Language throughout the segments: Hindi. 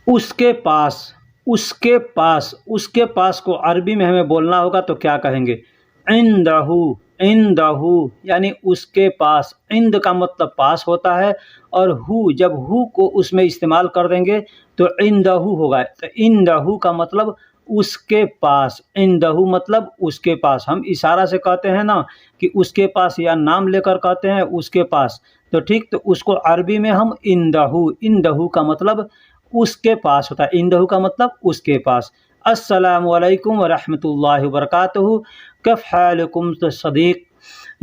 उसके पास, उसके पास, उसके पास को अरबी में हमें बोलना होगा तो क्या कहेंगे? इंदहू, इंदहू यानी उसके पास। इंद का मतलब पास होता है और हु, जब हु को उसमें इस्तेमाल कर देंगे तो इंदहू होगा। तो इंदहू का मतलब उसके पास, इंदहू मतलब उसके पास। हम इशारा से कहते हैं ना कि उसके पास, या नाम लेकर कहते हैं उसके पास, तो ठीक, तो उसको अरबी में हम इंदहू, इंदहू का मतलब उसके पास होता है। इंदहू का मतलब उसके पास। अस्सलामु अलैकुम व रहमतुल्लाहि व बरकातहू। कैफ हालकुम तो सदीक,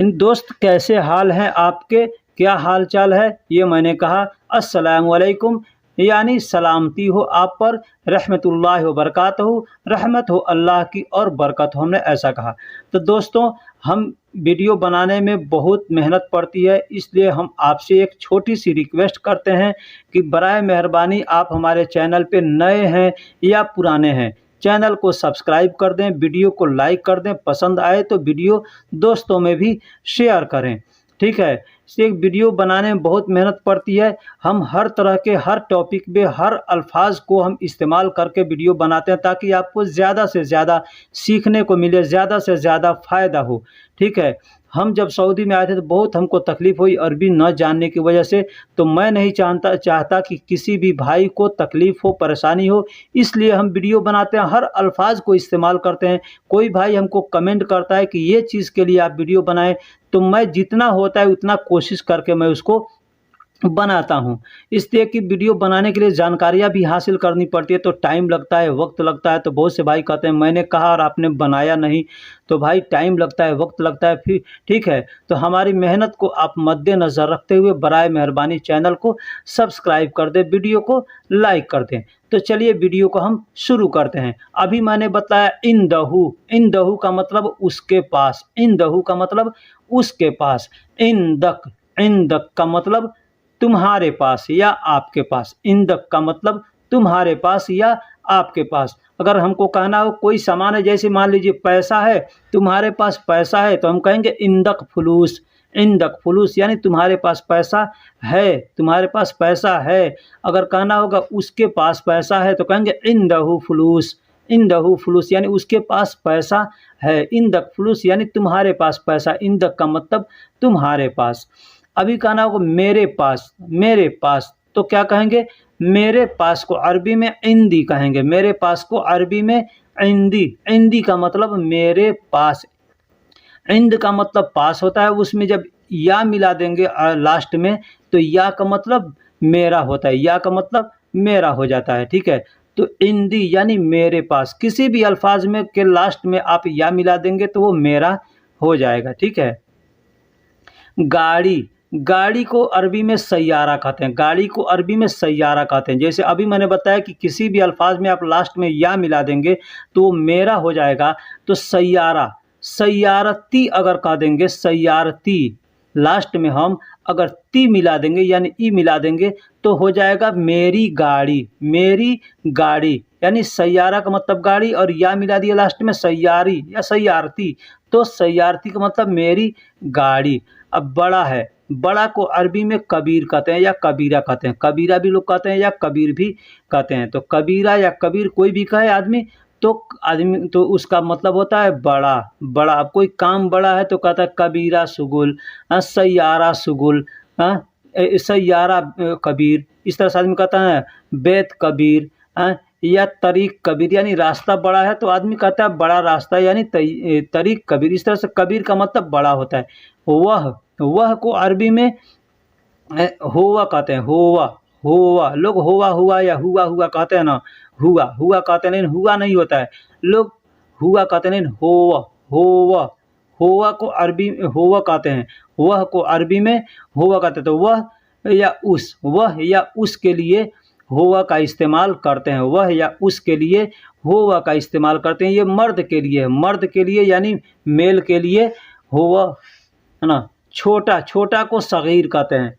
दोस्त कैसे हाल हैं आपके, क्या हाल चाल है? ये मैंने कहा अस्सलामु अलैकुम यानी सलामती हो आप पर, रहमतुल्लाहि व बरकातहू, रहमत हो अल्लाह की और बरकत हो, हमने ऐसा कहा। तो दोस्तों, हम वीडियो बनाने में बहुत मेहनत पड़ती है, इसलिए हम आपसे एक छोटी सी रिक्वेस्ट करते हैं कि बराए मेहरबानी आप हमारे चैनल पे नए हैं या पुराने हैं, चैनल को सब्सक्राइब कर दें, वीडियो को लाइक कर दें, पसंद आए तो वीडियो दोस्तों में भी शेयर करें। ठीक है, एक वीडियो बनाने में बहुत मेहनत पड़ती है। हम हर तरह के, हर टॉपिक में, हर अल्फाज को हम इस्तेमाल करके वीडियो बनाते हैं ताकि आपको ज़्यादा से ज़्यादा सीखने को मिले, ज़्यादा से ज़्यादा फ़ायदा हो। ठीक है, हम जब सऊदी में आए थे तो बहुत हमको तकलीफ़ हुई अरबी न जानने की वजह से, तो मैं नहीं चाहता कि किसी भी भाई को तकलीफ़ हो, परेशानी हो, इसलिए हम वीडियो बनाते हैं, हर अल्फाज को इस्तेमाल करते हैं। कोई भाई हमको कमेंट करता है कि ये चीज़ के लिए आप वीडियो बनाएं, तो मैं जितना होता है उतना कोशिश करके मैं उसको बनाता हूँ। इसलिए कि वीडियो बनाने के लिए जानकारियाँ भी हासिल करनी पड़ती है, तो टाइम लगता है, वक्त लगता है। तो बहुत से भाई कहते हैं मैंने कहा और आपने बनाया नहीं, तो भाई टाइम लगता है, वक्त लगता है। फिर ठीक है, तो हमारी मेहनत को आप मद्देनज़र रखते हुए बराए मेहरबानी चैनल को सब्सक्राइब कर दें, वीडियो को लाइक कर दें। तो चलिए वीडियो को हम शुरू करते हैं। अभी मैंने बताया इंदहू, इंदहू का मतलब उसके पास, इंदहू का मतलब उसके पास। इंदक, इंदक का मतलब तुम्हारे पास या आपके पास। इंदक का मतलब तुम्हारे पास या आपके पास। अगर हमको कहना हो कोई सामान है, जैसे मान लीजिए पैसा है, तुम्हारे पास पैसा है, तो हम कहेंगे इंदक फुलूस, इंदक फुलूस यानी तुम्हारे पास पैसा है, तुम्हारे पास पैसा है। अगर कहना होगा उसके पास पैसा है तो कहेंगे इंदहू फुलूस, इंदहू फुलूस यानी उसके पास पैसा है। इंदक फुलूस यानी तुम्हारे पास पैसा, इंदक का मतलब तुम्हारे पास। अभी कहना होगा मेरे पास, मेरे पास, तो क्या कहेंगे? मेरे पास को अरबी में इंदी कहेंगे, मेरे पास को अरबी में इंदी, इंदी का मतलब मेरे पास। इंद का मतलब पास होता है, उसमें जब या मिला देंगे लास्ट में, तो या का मतलब मेरा होता है, या का मतलब मेरा हो जाता है। ठीक है, तो इंदी यानी मेरे पास। किसी भी अल्फाज में के लास्ट में आप या मिला देंगे तो वो मेरा हो जाएगा। ठीक है, गाड़ी, गाड़ी को अरबी में सैयारा कहते हैं, गाड़ी को अरबी में सैयारा कहते हैं। जैसे अभी मैंने बताया कि किसी भी अल्फाज में आप लास्ट में या मिला देंगे तो वो मेरा हो जाएगा। तो सैयारा, सैयारती अगर कह देंगे, सैयारती, लास्ट में हम अगर ती मिला देंगे यानी ई मिला देंगे तो हो जाएगा मेरी गाड़ी, मेरी गाड़ी यानी सैयारा का मतलब गाड़ी, और या मिला दिया लास्ट में सैयारी या सैयारती, तो सैयारती का मतलब मेरी गाड़ी। अब बड़ा है, बड़ा को अरबी में कबीर कहते हैं या कबीरा कहते हैं, कबीरा भी लोग कहते हैं या कबीर भी कहते हैं। तो कबीरा या कबीर कोई भी कहे आदमी, तो आदमी तो उसका मतलब होता है बड़ा, बड़ा। अब कोई काम बड़ा है तो कहता है कबीरा सुगुल, सैयारा सुगुल, सैयारा कबीर। इस तरह से आदमी कहता है बेत कबीर, या तरीक कबीर यानी रास्ता बड़ा है तो आदमी कहता है बड़ा रास्ता यानी तरीक कबीर। इस तरह से कबीर का मतलब बड़ा होता है। वह को अरबी में होवा कहते हैं, होवा, होवा। लोग होवा हुआ या हुआ हुआ कहते हैं ना, हुआ हुआ कहते हैं, लेकिन हुआ नहीं होता है, लोग हुआ कहते हैं, लेकिन होवा, होवा, होवा को अरबी में होवा कहते हैं, वह को अरबी में होवा कहते हैं। तो वह या उस, वह या उस के लिए होवा का इस्तेमाल करते हैं, वह या उस के लिए होवा का इस्तेमाल करते हैं। ये मर्द के लिए, मर्द के लिए यानी मेल के लिए होवा है ना। छोटा, छोटा को सगीर कहते हैं,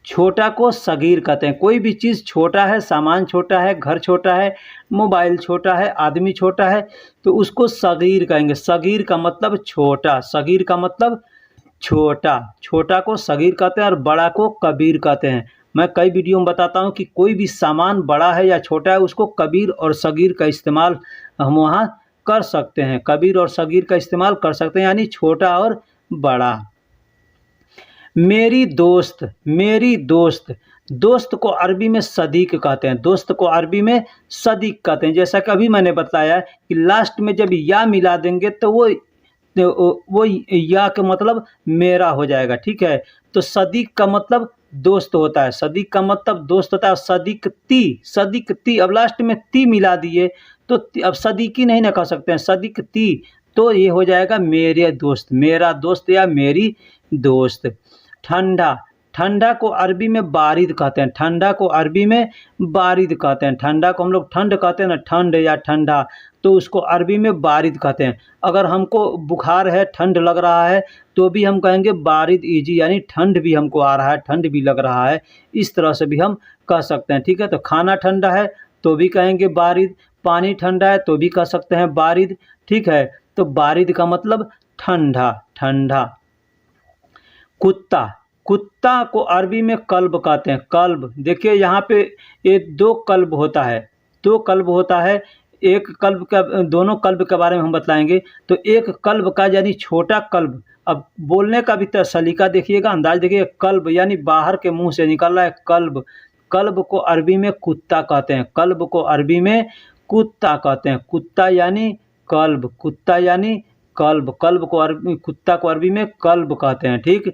छोटा को सगीर कहते हैं। कोई भी चीज़ छोटा है, सामान छोटा है, घर छोटा है, मोबाइल छोटा है, आदमी छोटा है, तो उसको सगीर कहेंगे। सगीर का मतलब छोटा, सगीर का मतलब छोटा, छोटा को सगीर कहते हैं और बड़ा को कबीर कहते हैं। मैं कई वीडियो में बताता हूँ कि कोई भी सामान बड़ा है या छोटा है उसको कबीर और सगीर का इस्तेमाल हम वहाँ कर सकते हैं। कबीर और सगीर का इस्तेमाल कर सकते हैं, यानी छोटा और बड़ा। मेरी दोस्त, मेरी दोस्त, दोस्त को अरबी में सदीक कहते हैं। दोस्त को अरबी में सदीक कहते हैं। जैसा कि अभी मैंने बताया कि लास्ट में जब या मिला देंगे तो वो या का मतलब मेरा हो जाएगा, ठीक है। तो सदीक का मतलब दोस्त होता है, सदीक का मतलब दोस्त होता है। सदीक ती, अब लास्ट में ती मिला दिए तो अब सदीकी नहीं ना कह सकते हैं, सदीक ती, तो ये हो जाएगा मेरे दोस्त, मेरा दोस्त या मेरी दोस्त। ठंडा, ठंडा को अरबी में बारिद कहते हैं। ठंडा को अरबी में बारिद कहते हैं। ठंडा को हम लोग ठंड कहते हैं ना, ठंड या ठंडा, तो उसको अरबी में बारिद कहते हैं। अगर हमको बुखार है, ठंड लग रहा है, तो भी हम कहेंगे बारिद इजी, यानी ठंड भी हमको आ रहा है, ठंड भी लग रहा है, इस तरह से भी हम कह सकते हैं, ठीक है। तो खाना ठंडा है तो भी कहेंगे बारिद, पानी ठंडा है तो भी कह सकते हैं बारिद, ठीक है। तो बारिद का मतलब ठंडा, ठंडा। कुत्ता, कुत्ता को अरबी में कल्ब कहते हैं। कल्ब, देखिए यहाँ पे ये दो कल्ब होता है, दो कल्ब होता है। एक कल्ब का, दोनों कल्ब के बारे में हम बताएंगे। तो एक कल्ब का यानी छोटा कल्ब, अब बोलने का भी सलीका देखिएगा, अंदाज देखिए। कल्ब यानी बाहर के मुंह से निकल रहा है कल्ब, कल्ब को अरबी में कुत्ता कहते हैं। कल्ब को अरबी में कुत्ता कहते हैं। कुत्ता यानी कल्ब, कुत्ता यानी कल्ब, कल्ब को अरबी, कुत्ता को अरबी में कल्ब कहते हैं, ठीक।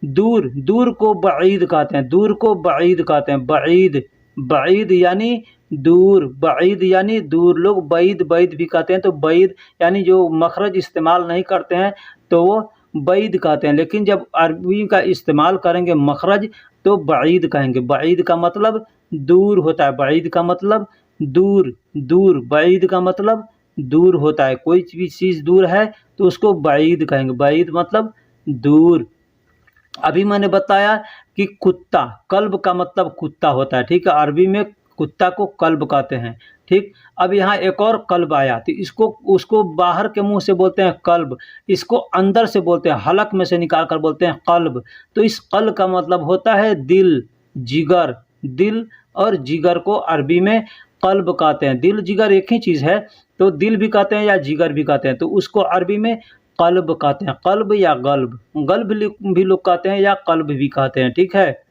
दूर, दूर को बईद कहते हैं। दूर को बईद कहते हैं। बईद, बईद यानी दूर, बईद यानी दूर। लोग बईद, बईद भी कहते हैं। तो बईद यानी जो मखरज इस्तेमाल नहीं करते हैं तो वो बईद कहते हैं, लेकिन जब अरबी का इस्तेमाल करेंगे मखरज तो बईद कहेंगे। बईद का मतलब दूर होता है, बईद का मतलब दूर, दूर, बईद का मतलब दूर होता है। कोई भी चीज़ दूर है तो उसको बईद कहेंगे। बईद मतलब दूर। अभी मैंने बताया कि कुत्ता, कल्ब का मतलब कुत्ता होता है, ठीक है। अरबी में कुत्ता को कल्ब कहते हैं, ठीक। अब यहाँ एक और कल्ब आया, तो इसको, उसको बाहर के मुंह से बोलते हैं कल्ब, इसको अंदर से बोलते हैं, हलक में से निकाल कर बोलते हैं कल्ब। तो इस कल्ब का मतलब होता है दिल, जिगर। दिल और जिगर को अरबी में कल्ब कहते हैं। दिल जिगर एक ही चीज़ है, तो दिल भी कहते हैं या जिगर भी कहते हैं, तो उसको अरबी में कल्ब कहते हैं। कल्ब या गल्ब, गल्ब भी लोग कहते हैं या कल्ब भी कहते हैं, ठीक है।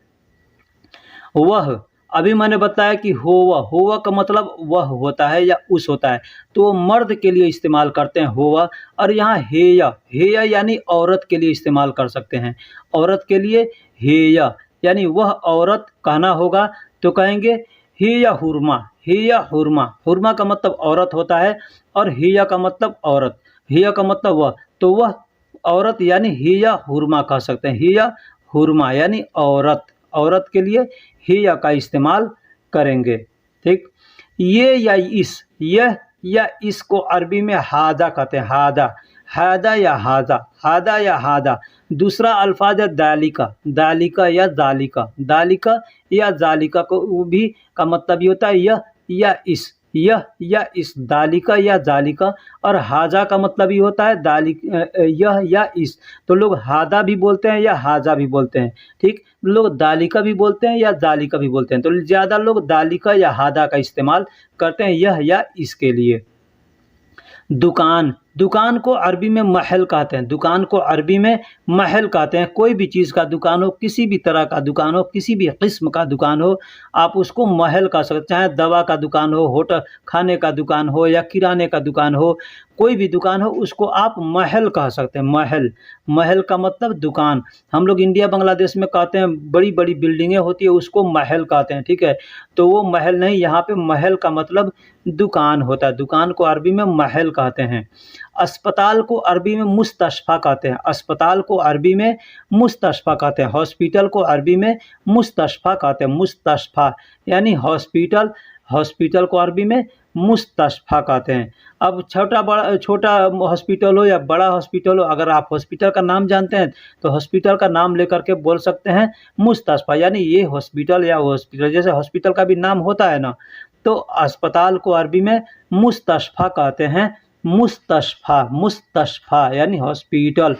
वह, अभी मैंने बताया कि होवा, होवा का मतलब वह होता है या उस होता है, तो वो मर्द के लिए इस्तेमाल करते हैं होवा। और यहाँ हेया, हेया यानी औरत के लिए इस्तेमाल कर सकते हैं। औरत के लिए हेया यानी वह औरत कहना होगा तो कहेंगे हेया हुरमा, हेया हुरमा। हुरमा का मतलब औरत होता है और हेया का मतलब औरत, हेया का मतलब वह, तो वह औरत यानी हिया हुरमा कह सकते हैं। हिया हुरमा यानी औरत, औरत के लिए हिया का इस्तेमाल करेंगे, ठीक। ये या इस, यह या इसको अरबी में हादा कहते हैं। हादा, हादा या हादा, हादा या हादा। दूसरा अल्फाज है दालिका, दालिका या जालिका, दालिका या जालिका को वो भी का मतलब ये होता है यह या इस, यह या इस, दालिका या जालिका। और हाजा का मतलब ये होता है यह या इस, तो लोग हादा भी बोलते हैं या हाजा भी बोलते हैं, ठीक। लोग दालिका भी बोलते हैं या जालिका भी बोलते हैं, तो ज़्यादा लोग दालिका या हादा का इस्तेमाल करते हैं यह या इसके लिए। दुकान, दुकान को अरबी में महल कहते हैं। दुकान को अरबी में महल कहते हैं। कोई भी चीज़ का दुकान हो, किसी भी तरह का दुकान हो, किसी भी किस्म का दुकान हो, आप उसको महल कह सकते हैं। चाहे दवा का दुकान हो, होटल खाने का दुकान हो या किराने का दुकान हो, कोई भी दुकान हो उसको आप महल कह सकते हैं। महल, महल का मतलब दुकान। हम लोग इंडिया बांग्लादेश में कहते हैं बड़ी बड़ी बिल्डिंगें होती है उसको महल कहते हैं, ठीक है। तो वो महल नहीं, यहाँ पे महल का मतलब दुकान होता है। दुकान को अरबी में महल कहते हैं। अस्पताल को अरबी में मुस्तशफ़ा कहते हैं। अस्पताल को अरबी में मुस्तशफ़ा कहते हैं। हॉस्पिटल को अरबी में मुस्तशफ़ा कहते हैं। मुस्तशफ़ा यानी हॉस्पिटल, हॉस्पिटल को अरबी में मुस्तशफ़ा कहते हैं। अब छोटा हॉस्पिटल हो या बड़ा हॉस्पिटल हो, अगर आप हॉस्पिटल का नाम जानते हैं तो हॉस्पिटल का नाम लेकर के बोल सकते हैं मुस्तशफ़ा, यानी ये हॉस्पिटल या हॉस्पिटल, जैसे हॉस्पिटल का भी नाम होता है ना, तो अस्पताल को अरबी में मुस्तशफ़ा कहते हैं। मुस्तशफ़ा, मुस्तशफ़ा यानी हॉस्पिटल।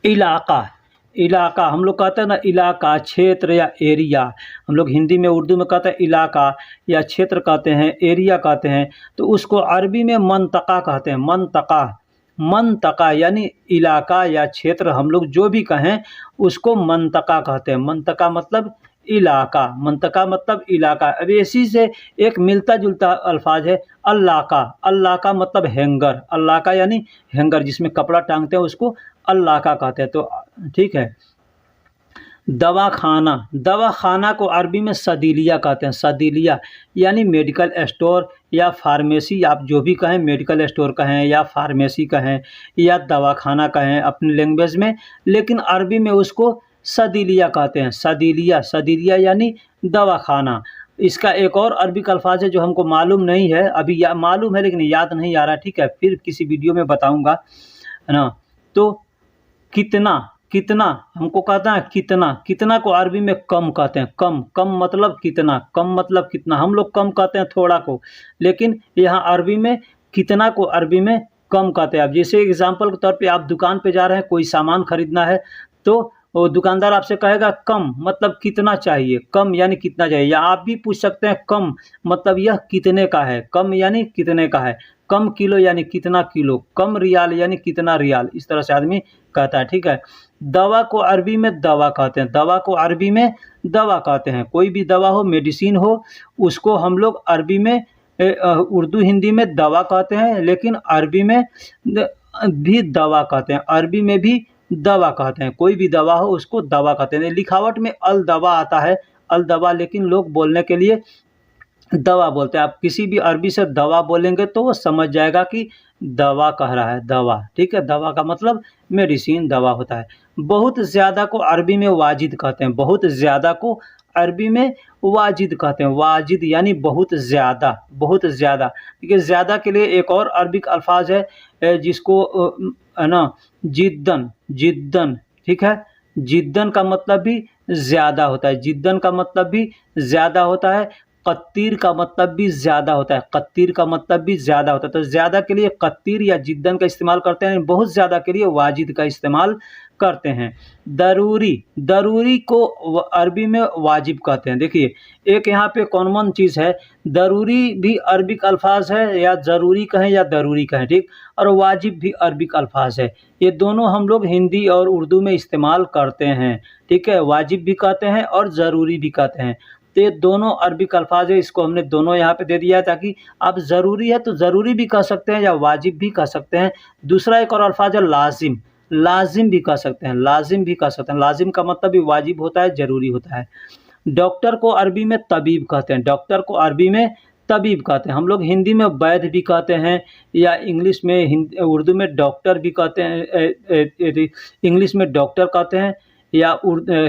इलाका, इलाका हम लोग कहते हैं ना, इलाका, क्षेत्र या एरिया। हम लोग हिंदी में, उर्दू में कहते हैं इलाका या क्षेत्र कहते हैं, एरिया कहते हैं। तो उसको अरबी में मंतका कहते हैं, मंतका। मंतका यानी इलाका या क्षेत्र, हम लोग जो भी कहें उसको मंतका कहते हैं। मंतका मतलब इलाका, मंतका मतलब इलाका। अब इसी से एक मिलता जुलता अल्फाज है अल्लाका। अल्लाका मतलब हैंगर, अल्लाका यानी हैंगर, जिसमें कपड़ा टांगते हैं उसको अल्लाका कहते हैं। तो ठीक है। दवाखाना, दवाखाना को अरबी में सदीलिया कहते हैं, सदीलिया यानी मेडिकल स्टोर या फार्मेसी, आप जो भी कहें, मेडिकल स्टोर कहें या फार्मेसी कहें या दवाखाना कहें अपनी लैंग्वेज में, लेकिन अरबी में उसको सदीलिया कहते हैं। सदीलिया, सदीलिया यानी दवाखाना। इसका एक और अरबी का अल्फाज है जो हमको मालूम नहीं है अभी, मालूम है लेकिन याद नहीं आ रहा, ठीक है, फिर किसी वीडियो में बताऊंगा, है ना। तो कितना, कितना हमको कहता है कितना, कितना को अरबी में कम कहते हैं, कम। कम मतलब कितना, कम मतलब कितना। हम लोग कम कहते हैं थोड़ा को, लेकिन यहाँ अरबी में कितना को अरबी में कम कहते हैं। अब जैसे एग्जांपल के तौर पे आप दुकान पे जा रहे हैं, कोई सामान खरीदना है, तो वो दुकानदार आपसे कहेगा कम मतलब कितना चाहिए, कम यानी कितना चाहिए। या आप भी पूछ सकते हैं कम मतलब यह कितने का है, कम यानी कितने का है। कम किलो यानी कितना किलो, कम रियाल यानी कितना रियाल, इस तरह से आदमी कहता है, ठीक है। दवा को अरबी में दवा कहते हैं, दवा को अरबी में दवा कहते हैं। कोई भी दवा हो, मेडिसिन हो, उसको हम लोग अरबी में उर्दू हिंदी में दवा कहते हैं, लेकिन अरबी में भी दवा कहते हैं, अरबी में भी दवा कहते हैं। कोई भी दवा हो उसको दवा कहते हैं। लिखावट में अल दवा आता है, अल दवा, लेकिन लोग बोलने के लिए दवा बोलते हैं। आप किसी भी अरबी से दवा बोलेंगे तो वो समझ जाएगा कि दवा कह रहा है, दवा, ठीक है। दवा का मतलब मेडिसिन, दवा होता है। बहुत ज़्यादा को अरबी में वाजिद कहते हैं, बहुत ज़्यादा को अरबी में वाजिद कहते हैं। वाजिद यानी बहुत ज़्यादा, बहुत ज़्यादा। देखिए ज़्यादा के लिए एक और अरबिक अल्फाज है जिसको है ना, जिद्दन, जिद्दन, ठीक है। जिद्दन का मतलब भी ज़्यादा होता है, जिद्दन का मतलब भी ज़्यादा होता है। कत्तीर का मतलब भी ज़्यादा होता है, कत्तीर का मतलब भी ज़्यादा होता है। तो ज़्यादा के लिए कत्तीर या जिद्दन का इस्तेमाल करते हैं, बहुत ज़्यादा के लिए वाजिद का इस्तेमाल करते हैं। दरूरी, दरूरी को अरबी में वाजिब कहते हैं। देखिए एक यहाँ पे कॉमन चीज़ है, दरूरी भी अरबिक अल्फाज है, या ज़रूरी कहें या दरूरी कहें, ठीक। और वाजिब भी अरबिक अल्फाज है। ये दोनों हम लोग हिंदी और उर्दू में इस्तेमाल करते हैं, ठीक है। वाजिब भी कहते हैं और ज़रूरी भी कहते हैं। तो ये दोनों अरबिक अल्फाज है, इसको हमने दोनों यहाँ पे दे दिया है ताकि आप ज़रूरी है तो ज़रूरी भी कह सकते हैं या वाजिब भी कह सकते हैं। दूसरा एक और अल्फाज है लाजिम, लाजिम भी कह सकते हैं, लाजिम भी कह सकते हैं। लाजिम का मतलब भी वाजिब होता है, ज़रूरी होता है। डॉक्टर को अरबी में तबीब कहते हैं, डॉक्टर को अरबी में तबीब कहते हैं। हम लोग हिंदी में वैद्य भी कहते हैं, या इंग्लिश में उर्दू में डॉक्टर भी कहते हैं, इंग्लिश में डॉक्टर कहते हैं या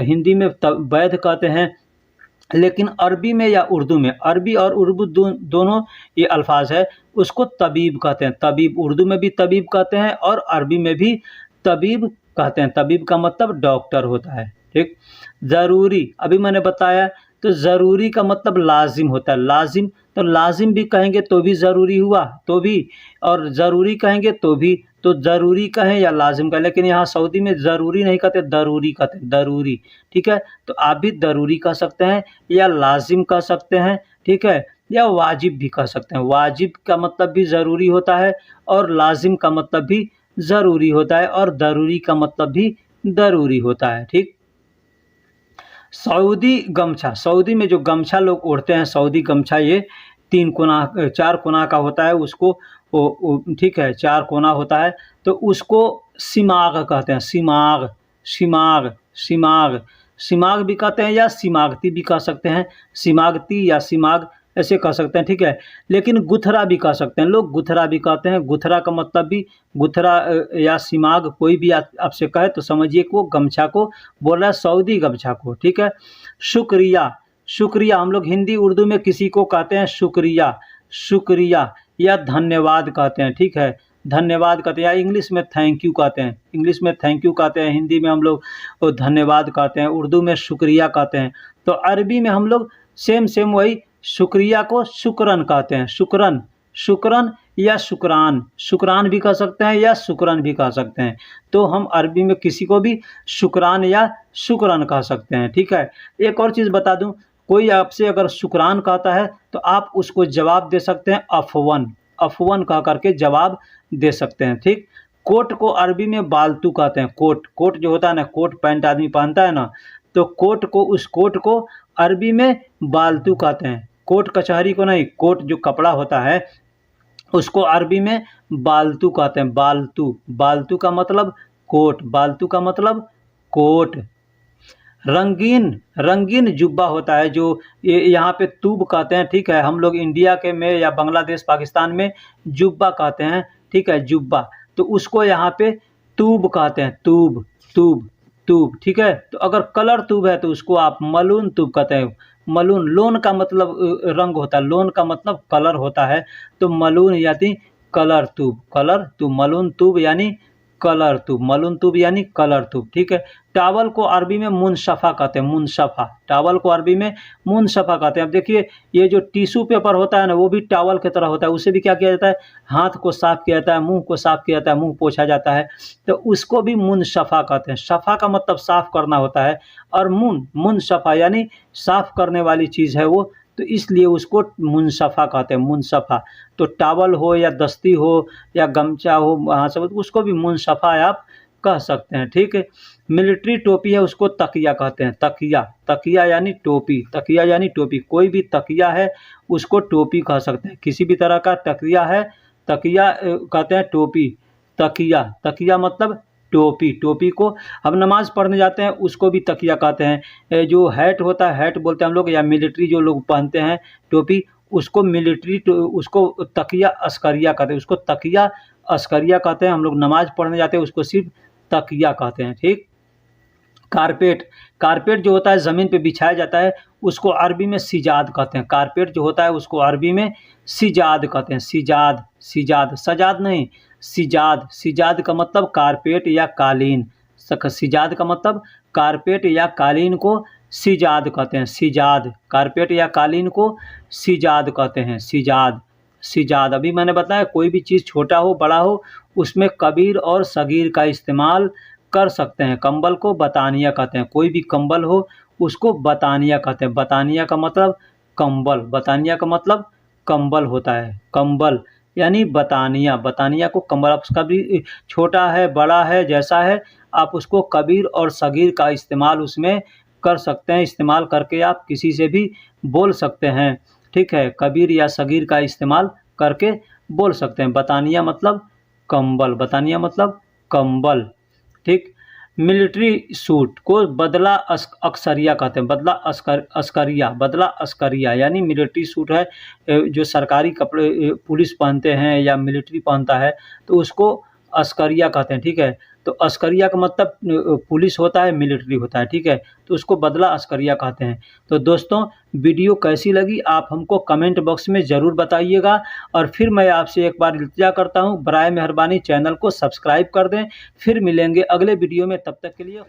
हिंदी में वैद्य कहते हैं। लेकिन अरबी में या उर्दू में, अरबी और उर्दू दोनों ये अल्फाज है, उसको तबीब कहते हैं। तबीब, उर्दू में भी तबीब कहते हैं और अरबी में भी तबीब कहते हैं। तबीब का मतलब डॉक्टर होता है, ठीक। ज़रूरी, अभी मैंने बताया, तो ज़रूरी का मतलब लाजिम होता है, लाजिम। तो लाजिम भी कहेंगे तो भी ज़रूरी हुआ, तो भी, और ज़रूरी कहेंगे तो भी। तो ज़रूरी कहें या लाजिम कहें, लेकिन यहाँ सऊदी में ज़रूरी नहीं कहते, दरूरी कहते हैं, दरूरी, ठीक है। तो आप भी दरूरी कह सकते हैं या लाजिम कह सकते हैं, ठीक है, या वाजिब भी कह सकते हैं। वाजिब का मतलब भी ज़रूरी होता है और लाजिम का मतलब भी ज़रूरी होता है और दरूरी का मतलब भी ज़रूरी होता है, ठीक। सऊदी गमछा, सऊदी में जो गमछा लोग ओढ़ते हैं, सऊदी गमछा, ये 3 कोना 4 कोना का होता है, उसको ठीक है, 4 कोना होता है, तो उसको सिमाग कहते हैं, सिमाग, सिमाग, सिमाग, सिमाग भी कहते हैं या सिमागती भी कह सकते हैं, सिमागती या सिमाग ऐसे कह सकते हैं, ठीक है। लेकिन गुथरा भी कह सकते हैं लोग, गुथरा भी कहते हैं। गुथरा का मतलब भी, गुथरा या सिमाग कोई भी आपसे कहे तो समझिए कि वो गमछा को बोल रहा है, सऊदी गमछा को, ठीक है। शुक्रिया, शुक्रिया हम लोग हिंदी उर्दू में किसी को कहते हैं शुक्रिया, शुक्रिया या धन्यवाद कहते हैं, ठीक है। धन्यवाद कहते हैं, या इंग्लिश में थैंक यू कहते हैं, इंग्लिश में थैंक यू कहते हैं, हिंदी में हम लोग धन्यवाद कहते हैं, उर्दू में शुक्रिया कहते हैं। तो अरबी में हम लोग सेम वही शुक्रिया को शुक्रन कहते हैं, शुक्रन, शुक्रन या शुक्रान, शुक्रान भी कह सकते हैं या शुक्रन भी कह सकते हैं। तो हम अरबी में किसी को भी शुक्रान या शुक्रन कह सकते हैं, ठीक है। एक और चीज़ बता दूं, कोई आपसे अगर शुक्रान कहता है तो आप उसको जवाब दे सकते हैं अफवन, अफवन कह करके जवाब दे सकते हैं, ठीक। कोट को अरबी में बालतू कहते हैं। कोट, कोट जो होता है ना, कोट पैंट आदमी पहनता है ना, तो कोट को, उस कोट को अरबी में बालतू कहते हैं। कोट कचहरी को नहीं, कोट जो कपड़ा होता है उसको अरबी में बालतू कहते हैं। बालतू, बालतू का मतलब कोट, बालतू का मतलब कोट। रंगीन, रंगीन जुब्बा होता है जो यहाँ पे तूब कहते हैं, ठीक है। हम लोग इंडिया के में या बांग्लादेश पाकिस्तान में जुब्बा कहते हैं, ठीक है, जुब्बा। तो उसको यहाँ पे तूब कहते हैं, तूब, तूब, तूब, ठीक है। तो अगर कलर तूब है तो उसको आप मलून तूब कहते हैं। मलून, लोन का मतलब रंग होता है, लोन का मतलब कलर होता है। तो मलून यानी कलर तूब, कलर तूब, मलून तूब यानी कलर तूब, मलून तूब यानी कलर तूब, ठीक है। टावल को अरबी में मुनशफ़ा कहते हैं, मुनशफ़ा, टावल को अरबी में मुनशफ़ा कहते हैं। अब देखिए, ये जो टिश्यू पेपर होता है ना, वो भी टावल की तरह होता है। उसे भी क्या किया जाता है, हाथ को साफ किया जाता है, मुंह को साफ किया जाता है, मुंह पोंछा जाता है, तो उसको भी मुनशफ़ा कहते हैं। शफ़ा का मतलब साफ करना होता है, और मुनशफ़ा यानी साफ करने वाली चीज़ है वो, तो इसलिए उसको मुनशफ़ा कहते हैं, मुनशफ़ा। तो टावल हो या दस्ती हो या गमछा हो, वहाँ से उसको भी मुनशफ़ा आप कह सकते हैं, ठीक है। मिलिट्री टोपी है, उसको तकिया कहते हैं, तकिया, तकिया यानी टोपी, तकिया यानी टोपी। कोई भी तकिया है उसको टोपी कह सकते हैं। किसी भी तरह का तकिया है, तकिया कहते हैं टोपी, तकिया, तकिया मतलब टोपी। टोपी को हम नमाज़ पढ़ने जाते हैं उसको भी तकिया कहते हैं। जो हैट होता है, हैट बोलते हैं हम लोग, या मिलिट्री जो लोग पहनते हैं टोपी, उसको मिलिट्री उसको तकिया अस्करिया कहते हैं, उसको तकिया अस्करिया कहते हैं। हम लोग नमाज़ पढ़ने जाते हैं उसको सिर्फ तकिया कहते हैं, ठीक। कारपेट, कारपेट जो होता है ज़मीन पे बिछाया जाता है उसको अरबी में सिजाद कहते हैं। कारपेट जो होता है उसको अरबी में सिजाद कहते हैं, सिजाद, सिजाद, सजाद नहीं, सिजाद। सिजाद का मतलब कारपेट या कालीन, सिजाद का मतलब कारपेट या कालीन को सिजाद कहते हैं, सिजाद। कारपेट या कालीन को सिजाद कहते हैं, सिजाद, सिजाद। अभी मैंने बताया कोई भी चीज़ छोटा हो बड़ा हो उसमें कबीर और सगीर का इस्तेमाल कर सकते हैं। कंबल को बतानिया कहते हैं, कोई भी कंबल हो उसको बतानिया कहते हैं। बतानिया का मतलब कंबल, बतानिया का मतलब कंबल होता है, कंबल यानी बतानिया। बतानिया को कंबल, आप उसका भी छोटा है बड़ा है जैसा है, आप उसको कबीर और सगीर का इस्तेमाल उसमें कर सकते हैं। इस्तेमाल करके आप किसी से भी बोल सकते हैं, ठीक है। कबीर या सगीर का इस्तेमाल करके बोल सकते हैं। बतानिया मतलब कंबल, बतानिया मतलब कंबल, ठीक। मिलिट्री सूट को बदला अस्करिया कहते हैं, बदला अस्करिया, बदला अस्करिया यानी मिलिट्री सूट है जो सरकारी कपड़े पुलिस पहनते हैं या मिलिट्री पहनता है तो उसको अस्करिया कहते हैं, ठीक है। तो अस्करिया का मतलब पुलिस होता है, मिलिट्री होता है, ठीक है। तो उसको बदला अस्करिया कहते हैं। तो दोस्तों, वीडियो कैसी लगी आप हमको कमेंट बॉक्स में ज़रूर बताइएगा। और फिर मैं आपसे एक बार इल्तिजा करता हूँ, बराए मेहरबानी चैनल को सब्सक्राइब कर दें। फिर मिलेंगे अगले वीडियो में, तब तक के लिए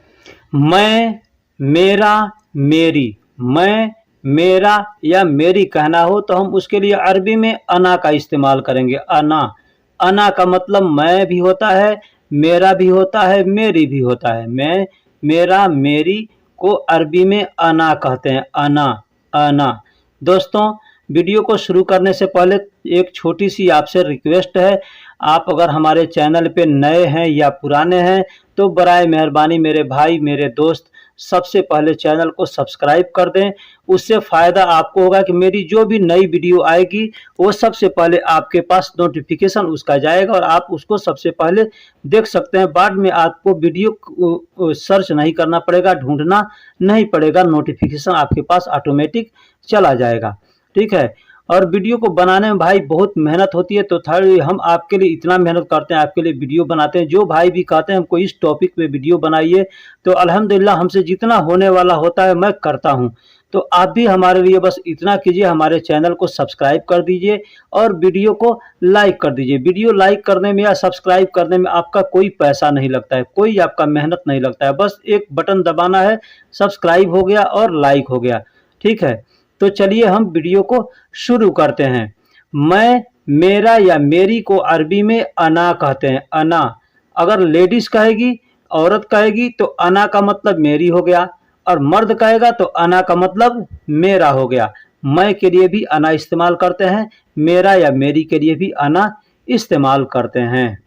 मैं, मेरा, मेरी। मैं, मेरा या मेरी कहना हो तो हम उसके लिए अरबी में अना का इस्तेमाल करेंगे, अना। अना का मतलब मैं भी होता है, मेरा भी होता है, मेरी भी होता है। मैं, मेरा, मेरी को अरबी में अना कहते हैं, अना, अना। दोस्तों, वीडियो को शुरू करने से पहले एक छोटी सी आपसे रिक्वेस्ट है, आप अगर हमारे चैनल पे नए हैं या पुराने हैं तो बराए मेहरबानी मेरे भाई मेरे दोस्त सबसे पहले चैनल को सब्सक्राइब कर दें। उससे फ़ायदा आपको होगा कि मेरी जो भी नई वीडियो आएगी वो सबसे पहले आपके पास नोटिफिकेशन उसका जाएगा और आप उसको सबसे पहले देख सकते हैं। बाद में आपको वीडियो सर्च नहीं करना पड़ेगा, ढूंढना नहीं पड़ेगा, नोटिफिकेशन आपके पास ऑटोमेटिक चला जाएगा, ठीक है। और वीडियो को बनाने में भाई बहुत मेहनत होती है, तो हम आपके लिए इतना मेहनत करते हैं, आपके लिए वीडियो बनाते हैं। जो भाई भी कहते हैं हमको इस टॉपिक पे वीडियो बनाइए, तो अल्हम्दुलिल्लाह हमसे जितना होने वाला होता है मैं करता हूं। तो आप भी हमारे लिए बस इतना कीजिए, हमारे चैनल को सब्सक्राइब कर दीजिए और वीडियो को लाइक कर दीजिए। वीडियो लाइक करने में या सब्सक्राइब करने में आपका कोई पैसा नहीं लगता है, कोई आपका मेहनत नहीं लगता है, बस एक बटन दबाना है, सब्सक्राइब हो गया और लाइक हो गया, ठीक है। तो चलिए हम वीडियो को शुरू करते हैं। मैं, मेरा या मेरी को अरबी में अना कहते हैं, अना। अगर लेडीज कहेगी, औरत कहेगी तो अना का मतलब मेरी हो गया, और मर्द कहेगा तो अना का मतलब मेरा हो गया। मैं के लिए भी अना इस्तेमाल करते हैं, मेरा या मेरी के लिए भी अना इस्तेमाल करते हैं।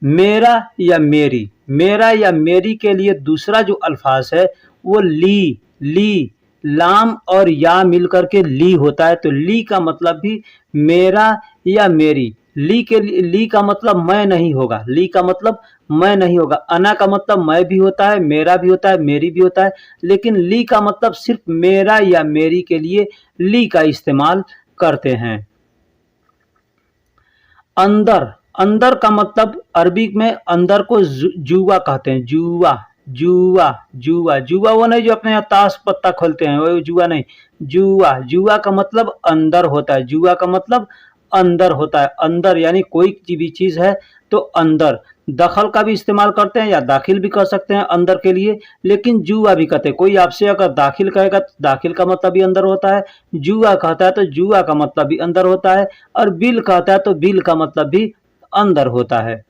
मेरा या मेरी, मेरा या मेरी के लिए दूसरा जो अल्फाज है वो ली, ली, लाम और या मिलकर के ली होता है। तो ली का मतलब भी मेरा या मेरी। ली का मतलब मैं नहीं होगा, ली का मतलब मैं नहीं होगा। अना का मतलब मैं भी होता है, मेरा भी होता है, मेरी भी होता है, लेकिन ली का मतलब सिर्फ मेरा या मेरी के लिए ली का इस्तेमाल करते हैं। अंदर, अंदर का मतलब अरबी में अंदर को जुआ कहते हैं, जुआ, जुआ, जुआ, जुआ वो नहीं जो अपने यहाँ ताश पत्ता खोलते हैं, वो जुआ नहीं, जुआ, जुआ का मतलब अंदर होता है, जुआ का मतलब अंदर होता है। अंदर यानी कोई भी चीज है तो अंदर। दखल का भी इस्तेमाल करते हैं या दाखिल भी कर सकते हैं अंदर के लिए, लेकिन जुआ भी कहते हैं। कोई आपसे अगर दाखिल कहेगा तो दाखिल का मतलब भी अंदर होता है, जुआ कहता है तो जुआ का मतलब भी अंदर होता है, और बिल कहता है तो बिल का मतलब भी अंदर होता है।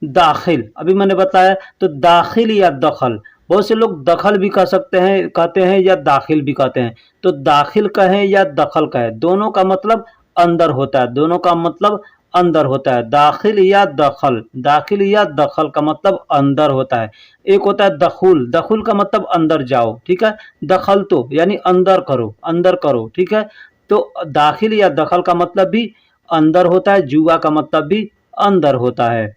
दाखिल अभी मैंने बताया, तो दाखिल या दखल, बहुत से लोग दखल भी कह सकते हैं, कहते हैं, या दाखिल भी कहते हैं। तो दाखिल कहें या दखल कहें, दोनों का मतलब अंदर होता है, दोनों का मतलब अंदर होता है। दाखिल या दखल, दाखिल या दखल का मतलब अंदर होता है। एक होता है दखुल, दखुल का मतलब अंदर जाओ, ठीक है। दखल तो यानी अंदर करो, अंदर करो, ठीक है। तो दाखिल या दखल का मतलब भी अंदर होता है, जुआ का मतलब भी अंदर होता है।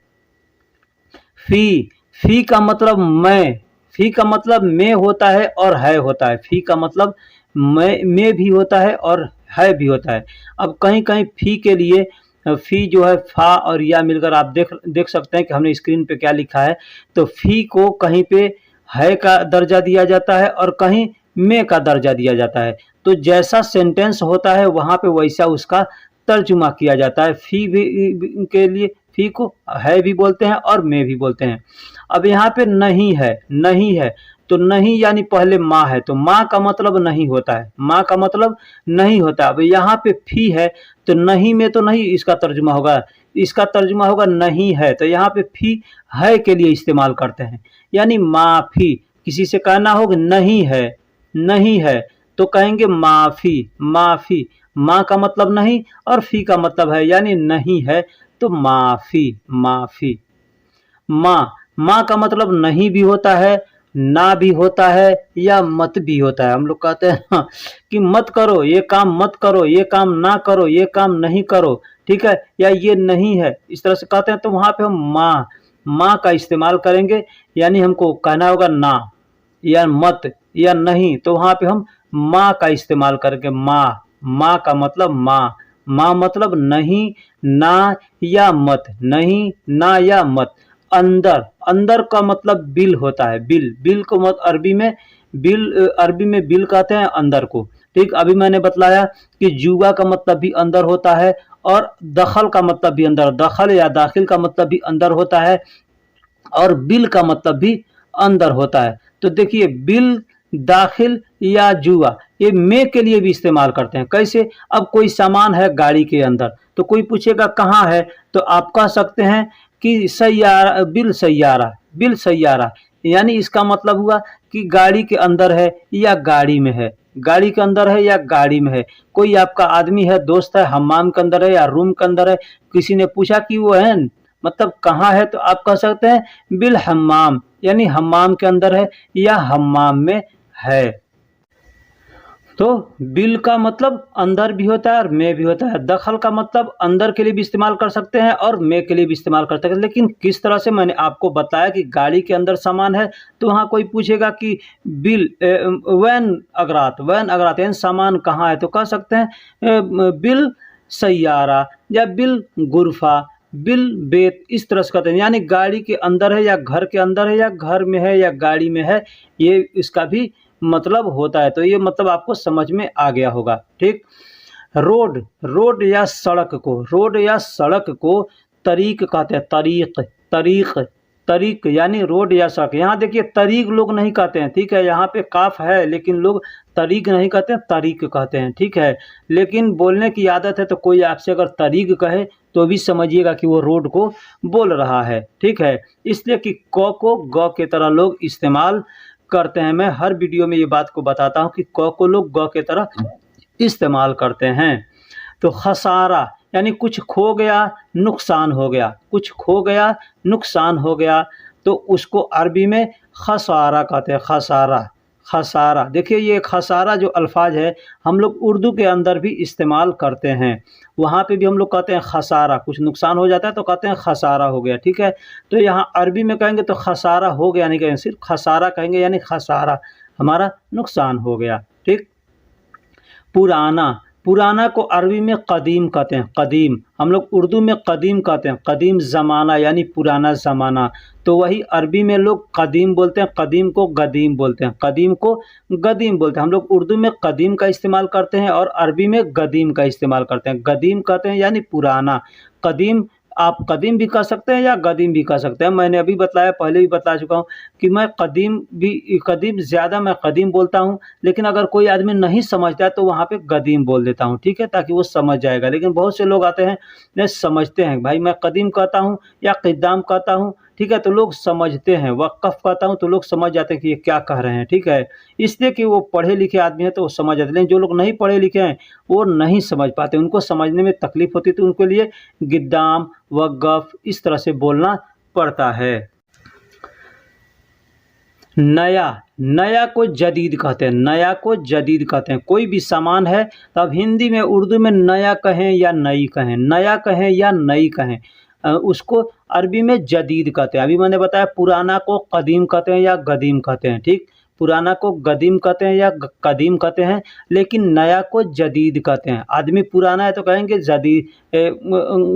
फी, फी का मतलब मैं, फी का मतलब में होता है और है होता है। फी का मतलब में भी होता है और है भी होता है। अब कहीं कहीं फी के लिए फी जो है फा और या मिलकर आप देख सकते हैं कि हमने स्क्रीन पे क्या लिखा है। तो फी को कहीं पे है का दर्जा दिया जाता है और कहीं में का दर्जा दिया जाता है। तो जैसा सेंटेंस होता है वहाँ पे वैसा उसका तर्जुमा किया जाता है। फी भी के लिए फी को है भी बोलते हैं और में भी बोलते हैं। अब यहाँ पे नहीं है, नहीं है, तो नहीं यानी पहले माँ है, तो माँ का मतलब नहीं होता है, माँ का मतलब नहीं होता। अब यहाँ पे फी है तो नहीं में तो नहीं इसका तर्जुमा होगा, इसका तर्जुमा होगा नहीं है। तो यहाँ पे फी है के लिए इस्तेमाल करते हैं, यानी माफी। किसी से कहना होगा नहीं है, नहीं है, तो कहेंगे माफी, माफी। माँ का मतलब नहीं और फी का मतलब है, यानी नहीं है, तो माफी, माफी। माँ, माँ का मतलब नहीं भी होता है, ना भी होता है, या मत भी होता है। हम लोग कहते हैं हाँ, कि मत करो ये काम, मत करो ये काम, ना करो ये काम, नहीं करो, ठीक है, या ये नहीं है, इस तरह से कहते हैं। तो वहाँ पे हम माँ, माँ का इस्तेमाल करेंगे, यानी हमको कहना होगा ना या मत या नहीं, तो वहाँ पे हम माँ का इस्तेमाल करेंगे। माँ, माँ का मतलब माँ, माँ मतलब नहीं, ना या मत, नहीं, ना या मत। अंदर, अंदर का मतलब बिल होता है, बिल, बिल को मत अरबी में बिल, अरबी में बिल कहते हैं अंदर को, ठीक। अभी मैंने बतलाया कि जुआ का मतलब भी अंदर होता है और दखल का मतलब भी अंदर, दखल या दाखिल का मतलब भी अंदर होता है, और बिल का मतलब भी अंदर होता है। तो देखिए बिल, दाखिल या जुआ, ये में के लिए भी इस्तेमाल करते हैं। कैसे? अब कोई सामान है गाड़ी के अंदर, तो कोई पूछेगा कहाँ है, तो आप कह सकते हैं कि सैयारा, बिल सैयारा, बिल सैयारा, यानी इसका मतलब हुआ कि गाड़ी के अंदर है या गाड़ी में है, गाड़ी के अंदर है या गाड़ी में है। कोई आपका आदमी है, दोस्त है, हम्माम के अंदर है या रूम के अंदर है, किसी ने पूछा कि वो है मतलब कहाँ है, तो आप कह सकते हैं बिल हम्माम, यानी हम्माम के अंदर है या हम्माम में है। तो बिल का मतलब अंदर भी होता है और में भी होता है। दखल का मतलब अंदर के लिए भी इस्तेमाल कर सकते हैं और में के लिए भी इस्तेमाल कर सकते हैं, लेकिन किस तरह से, मैंने आपको बताया कि गाड़ी के अंदर सामान है तो वहाँ कोई पूछेगा कि बिल वैन अगरात, वैन अगरात यानी सामान कहाँ है, तो कह सकते हैं बिल सैयारा या बिल गुरफा, बिल बेत, इस तरह से कहते हैं। यानी गाड़ी के अंदर है या घर के अंदर है या घर में है या गाड़ी में है, ये इसका भी मतलब होता है। तो ये मतलब आपको समझ में आ गया होगा, ठीक। रोड, रोड या सड़क को, रोड या सड़क को तरीक कहते हैं, तरीक, तरीक, तरीक यानी रोड या सड़क। यहाँ देखिए तरीक लोग नहीं कहते हैं, ठीक है, यहाँ पे काफ है लेकिन लोग तरीक नहीं कहते हैं, तरीक कहते हैं, ठीक है। लेकिन बोलने की आदत है तो कोई आपसे अगर तरीक कहे तो भी समझिएगा कि वो रोड को बोल रहा है, ठीक है। इसलिए कि क को ग के तरह लोग इस्तेमाल करते हैं। मैं हर वीडियो में ये बात को बताता हूँ कि क को लोग ग के तरह इस्तेमाल करते हैं। तो खसारा यानी कुछ खो गया, नुकसान हो गया, कुछ खो गया, नुकसान हो गया, तो उसको अरबी में खसारा कहते हैं, खसारा, खसारा। देखिए ये खसारा जो अल्फाज है हम लोग उर्दू के अंदर भी इस्तेमाल करते हैं, वहाँ पे भी हम लोग कहते हैं खसारा, कुछ नुकसान हो जाता है तो कहते हैं खसारा हो गया, ठीक है। तो यहाँ अरबी में कहेंगे तो खसारा हो गया नहीं कहेंगे, सिर्फ खसारा कहेंगे, यानी खसारा हमारा नुकसान हो गया, ठीक। पुराना, पुराना को अरबी में कदीम कहते हैं, कदीम। हम लोग उर्दू में कदीम कहते हैं, कदीम ज़माना यानी पुराना ज़माना। तो वही अरबी में लोग कदीम बोलते हैं, कदीम को गदीम बोलते हैं, कदीम को गदीम बोलते हैं। हम लोग उर्दू में कदीम का इस्तेमाल करते हैं और अरबी में गदीम का इस्तेमाल करते हैं। गदीम कहते हैं यानी पुराना, कदीम आप कदीम भी कह सकते हैं या गदीम भी कह सकते हैं। मैंने अभी बताया, पहले भी बता चुका हूँ कि मैं कदीम ज़्यादा मैं कदीम बोलता हूँ, लेकिन अगर कोई आदमी नहीं समझता है तो वहाँ पे गदीम बोल देता हूँ, ठीक है, ताकि वो समझ जाएगा। लेकिन बहुत से लोग आते हैं नहीं समझते हैं, भाई मैं कदीम कहता हूँ या क़िद्दाम कहता हूँ, ठीक है, तो लोग समझते हैं। वक़्फ़ कहता हूँ तो लोग समझ जाते हैं कि ये क्या कह रहे हैं, ठीक है। इसलिए कि वो पढ़े लिखे आदमी हैं तो वो समझ जाते हैं, लेकिन जो लोग नहीं पढ़े लिखे हैं वो नहीं समझ पाते, उनको समझने में तकलीफ़ होती है, तो उनके लिए गिद्दाम वक़्फ़ इस तरह से बोलना पड़ता है। नया, नया को जदीद कहते हैं, नया को जदीद कहते हैं। कोई भी सामान है तो अब हिंदी में उर्दू में नया कहें या नई कहें, नया कहें या नई कहें, उसको अरबी में जदीद कहते हैं। अभी मैंने बताया पुराना को कदीम कहते हैं या गदीम कहते हैं, ठीक। पुराना को गदीम कहते हैं या कदीम कहते हैं, लेकिन नया को जदीद कहते हैं। आदमी पुराना है तो कहेंगे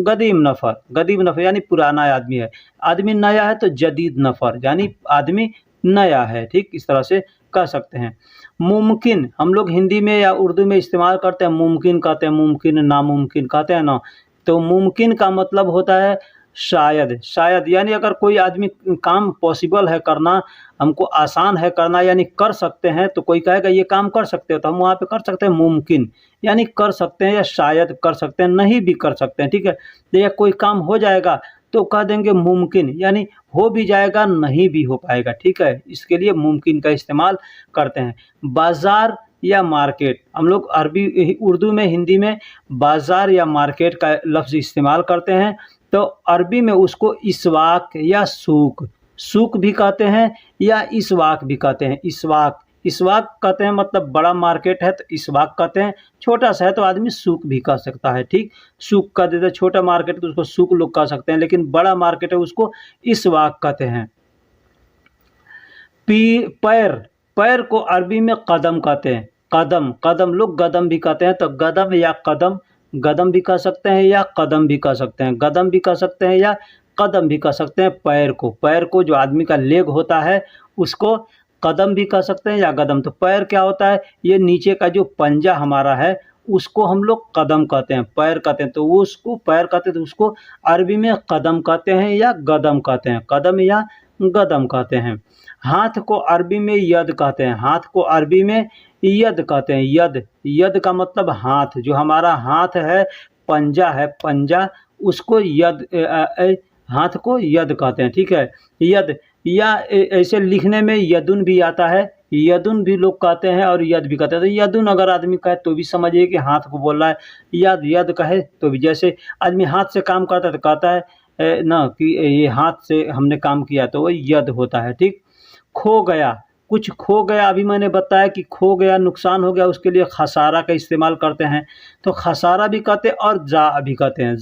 गदीम नफ़र, गदीम नफ़र यानी पुराना आदमी है। आदमी नया है तो जदीद नफ़र यानी आदमी नया है, ठीक, इस तरह से कह सकते हैं। मुमकिन हम लोग हिंदी में या उर्दू में इस्तेमाल करते हैं, मुमकिन कहते हैं, मुमकिन नामुमकिन कहते हैं ना। तो मुमकिन का मतलब होता है शायद, शायद यानी अगर कोई आदमी काम पॉसिबल है करना, हमको आसान है करना यानी कर सकते हैं, तो कोई कहेगा ये काम कर सकते हो तो हम वहाँ पे कर सकते हैं मुमकिन यानी कर सकते हैं या शायद कर सकते हैं, नहीं भी कर सकते हैं, ठीक है। या कोई काम हो जाएगा तो कह देंगे मुमकिन यानी हो भी जाएगा नहीं भी हो पाएगा, ठीक है। इसके लिए मुमकिन का इस्तेमाल करते हैं। बाज़ार या मार्केट, हम लोग अरबी उर्दू में हिंदी में बाज़ार या मार्केट का लफ्ज़ इस्तेमाल करते हैं, तो अरबी में उसको इसवाक या सूक, सूक भी कहते हैं या इसवाक भी कहते हैं। इसवाक, इसवाक कहते हैं मतलब बड़ा मार्केट है तो इसवाक कहते हैं, छोटा सा है तो आदमी सूक भी कह सकता है, ठीक। सूक कह देते हैं, छोटा मार्केट तो उसको सूक लोग कह सकते हैं, लेकिन बड़ा मार्केट है उसको इसवाक कहते हैं। पैर, पैर को अरबी में कदम कहते हैं, कदम, कदम लोग गदम भी कहते हैं, तो गदम या कदम, गदम भी कह सकते हैं या कदम भी कह सकते हैं, गदम भी कह सकते हैं या कदम भी कह सकते हैं। पैर को, पैर को जो आदमी का लेग होता है उसको कदम भी कह सकते हैं या गदम। तो पैर क्या होता है, ये नीचे का जो पंजा हमारा है उसको हम लोग कदम कहते हैं, पैर कहते हैं, तो वो उसको पैर कहते हैं, तो उसको अरबी में कदम कहते हैं या गदम कहते हैं, कदम या गदम कहते हैं। हाथ को अरबी में यद कहते हैं, हाथ को अरबी में यद कहते हैं, यद, यद का मतलब हाथ, जो हमारा हाथ है पंजा है, पंजा उसको यद, हाथ को यद कहते हैं, ठीक है। यद या ऐसे लिखने में यदुन भी आता है, यदुन भी लोग कहते हैं और यद भी कहते हैं। तो यदुन अगर आदमी कहे तो भी समझिए कि हाथ को बोल रहा है, यद, यद कहे तो भी, जैसे आदमी हाथ से काम करता है तो कहता है ना कि ये हाथ से हमने काम किया, तो वो यद होता है, ठीक। खो गया, कुछ खो गया, अभी मैंने बताया कि खो गया, नुकसान हो गया, उसके लिए खसारा का इस्तेमाल करते हैं, तो खसारा भी कहते हैं और जा भी कहते हैं।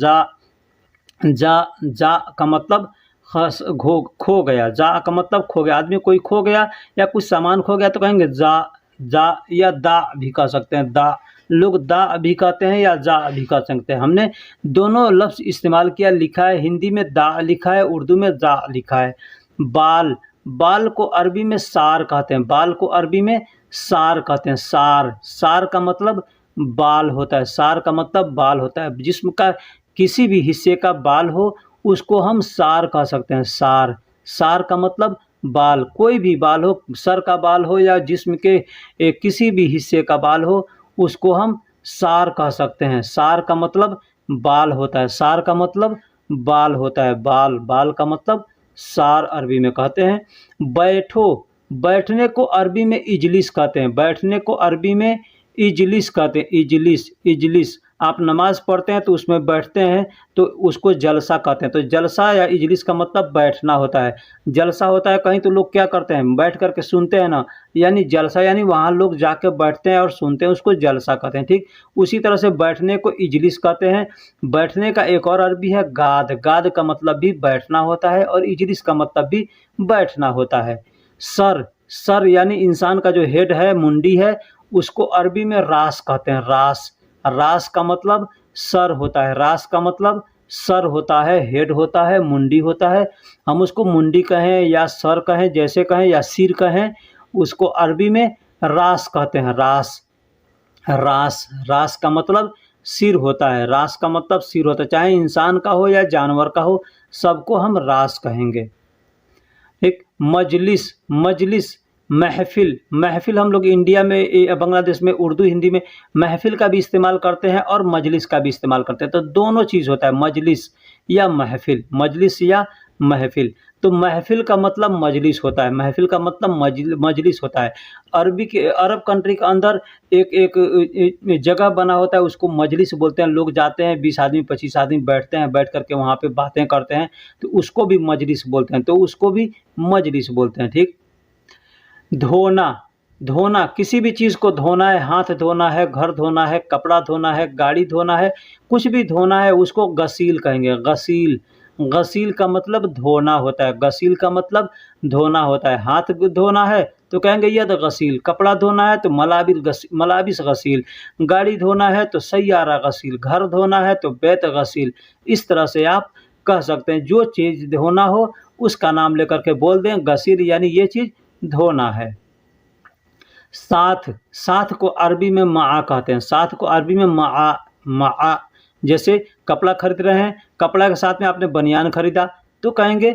जा का मतलब खो गया, जा का मतलब खो गया, आदमी कोई खो गया या कुछ सामान खो गया तो कहेंगे जा या दा भी कह सकते हैं, दा लोग दा भी कहते हैं या जा भी कह सकते हैं। हमने दोनों लफ्ज़ इस्तेमाल किया, लिखा है हिंदी में दा लिखा है, उर्दू में जा लिखा है। बाल, बाल को अरबी में सार कहते हैं, बाल को अरबी में सार कहते हैं, सार, सार का मतलब बाल होता है, सार का मतलब बाल होता है, जिस्म का किसी भी हिस्से का बाल हो उसको हम सार कह सकते हैं, सार, सार का मतलब बाल, कोई भी बाल हो, सर का बाल हो या जिस्म के किसी भी हिस्से का बाल हो, उसको हम सार कह सकते हैं। सार का मतलब बाल होता है, सार का मतलब बाल होता है, बाल, बाल का मतलब सार अरबी में कहते हैं। बैठो, बैठने को अरबी में इजलिस कहते हैं, बैठने को अरबी में इजलिस कहते हैं, इजलिस, इजलिस। आप नमाज़ पढ़ते हैं तो उसमें बैठते हैं तो उसको जलसा कहते हैं। तो जलसा या इजलिस का मतलब बैठना होता है। जलसा होता है कहीं तो लोग क्या करते हैं, बैठ कर के सुनते हैं ना, यानी जलसा यानी वहाँ लोग जाके बैठते हैं और सुनते हैं, उसको जलसा कहते हैं, ठीक। उसी तरह से बैठने को इजलिस कहते हैं। बैठने का एक और अरबी है गाद, गाद का मतलब भी बैठना होता है और इजलिस का मतलब भी बैठना होता है। सर, सर यानी इंसान का जो हेड है, मुंडी है, उसको अरबी में रास कहते हैं, रास। रास का मतलब सर होता है, रास का मतलब सर होता है, हेड होता है, मुंडी होता है। हम उसको मुंडी कहें या सर कहें, जैसे कहें, या सिर कहें, उसको अरबी में रास कहते हैं, रास। रास, रास का मतलब सिर होता है, रास का मतलब सिर होता है, चाहे इंसान का हो या जानवर का हो, सबको हम रास कहेंगे। एक मजलिस, मजलिस, महफ़िल, महफ़िल हम लोग इंडिया में बांग्लादेश में उर्दू हिंदी में महफ़िल का भी इस्तेमाल करते हैं और मजलिस का भी इस्तेमाल करते हैं। तो दोनों चीज़ होता है, मजलिस या महफ़िल, मजलिस या महफ़िल। तो महफ़िल का मतलब मजलिस होता है, महफ़िल का मतलब मजलिस होता है। अरबी के अरब कंट्री के अंदर एक एक जगह बना होता है, उसको मजलिस बोलते हैं। लोग जाते हैं, 20 आदमी 25 आदमी बैठते हैं, बैठ कर के वहाँ पे बातें करते हैं, तो उसको भी मजलिस बोलते हैं, तो उसको भी मजलिस बोलते हैं, ठीक। धोना, धोना, किसी भी चीज़ को धोना है, हाथ धोना है, घर धोना है, कपड़ा धोना है, गाड़ी धोना है, कुछ भी धोना है, उसको गसील कहेंगे, गसील। गसील का मतलब धोना होता है, गसील का मतलब धोना होता है। हाथ धोना है तो कहेंगे यद गसील, कपड़ा धोना है तो मलाबिस गसील, गाड़ी धोना है तो सैयारा गसील, घर धोना है तो बैत गसील। इस तरह से आप कह सकते हैं, जो चीज़ धोना हो उसका नाम लेकर के बोल दें गसील, यानी ये चीज़ धोना है। साथ, साथ को अरबी में माआ कहते हैं, साथ को अरबी में माआ, माआ। जैसे कपड़ा खरीद रहे हैं, कपड़ा के साथ में आपने बनियान खरीदा तो कहेंगे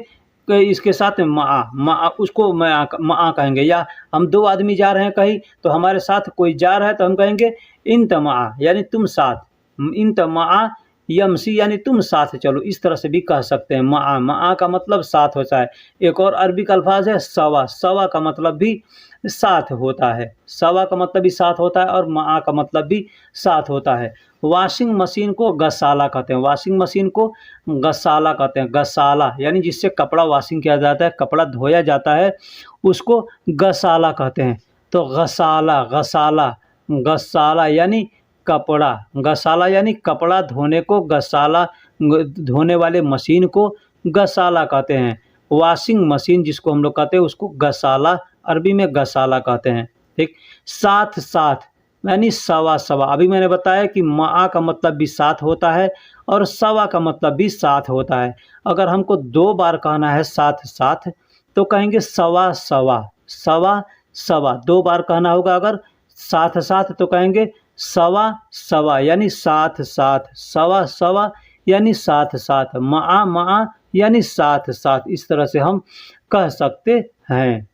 कि इसके साथ में माआ, माआ, उसको माआ कहेंगे। या हम 2 आदमी जा रहे हैं कहीं, तो हमारे साथ कोई जा रहा है तो हम कहेंगे इंत माआ, यानी तुम साथ, इंत माआ यमसी, यानी तुम साथ चलो। इस तरह से भी कह सकते हैं। माआ, माआ का मतलब साथ होता है। एक और अरबी का अल्फाज है सवा, सवा का मतलब भी साथ होता है, सवा का मतलब भी साथ होता है और माआ का मतलब भी साथ होता है। वॉशिंग मशीन को गसाला कहते हैं, वॉशिंग मशीन को गसाला कहते हैं, गसाला यानी जिससे कपड़ा वॉशिंग किया जाता है, कपड़ा धोया जाता है, उसको गसाला कहते हैं। तो गसाला, गसाला, गसाला यानी कपड़ा, गसाला यानी कपड़ा धोने को, गसाला धोने वाले मशीन को गसाला कहते हैं। वॉशिंग मशीन जिसको हम लोग कहते हैं उसको गसाला, अरबी में गसाला कहते हैं, ठीक। साथ, साथ यानी सवा, सवा। अभी मैंने बताया कि माआ का मतलब भी साथ होता है और सवा का मतलब भी साथ होता है। अगर हमको 2 बार कहना है साथ, साथ, तो कहेंगे सवा, सवा, सवा, सवा। 2 बार कहना होगा अगर साथ, साथ, तो कहेंगे सवा, सवा, यानी साथ, साथ, सवा, सवा यानी साथ, साथ, माआ, माआ यानी साथ, साथ। इस तरह से हम कह सकते हैं।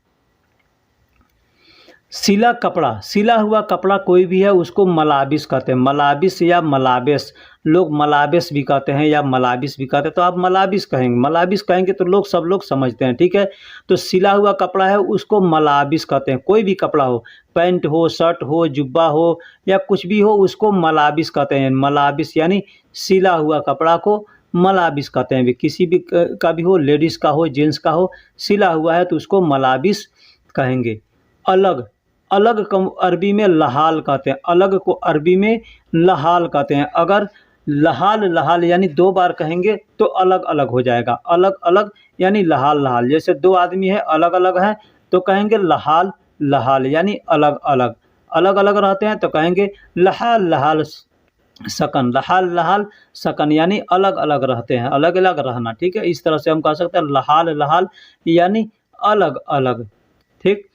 सिला कपड़ा, सिला हुआ कपड़ा कोई भी है उसको मलाबिस कहते हैं, मलाबिस या मलाबेस। लोग मलाबेस भी कहते हैं या मलाबिस भी कहते हैं, तो आप मलाबिस कहेंगे, मलाबिस कहेंगे तो सब लोग समझते हैं, ठीक है। तो सिला हुआ कपड़ा है उसको मलाबिस कहते हैं, कोई भी कपड़ा हो, पैंट हो, शर्ट हो, जुब्बा हो या कुछ भी हो, उसको मलाबिस कहते हैं। मलाबिस यानी सिला हुआ कपड़ा को मलाबिस कहते हैं। किसी भी का भी हो, लेडीज़ का हो, जेंट्स का हो, सिला हुआ है तो उसको मलाबिस कहेंगे। अलग, अलग को अरबी में लहाल कहते हैं, अलग को अरबी में लहाल कहते हैं। अगर लहाल, लहाल यानी 2 बार कहेंगे तो अलग अलग हो जाएगा, अलग अलग यानी लहाल, लहाल। जैसे 2 आदमी है अलग अलग हैं तो कहेंगे लहाल, लहाल यानी अलग अलग। अलग अलग रहते हैं तो कहेंगे लहाल, लहाल सकन, लहाल, लहाल सकन यानी अलग अलग रहते हैं, अलग अलग रहना, ठीक है। इस तरह से हम कह सकते हैं लहाल, लहाल यानी अलग अलग, ठीक।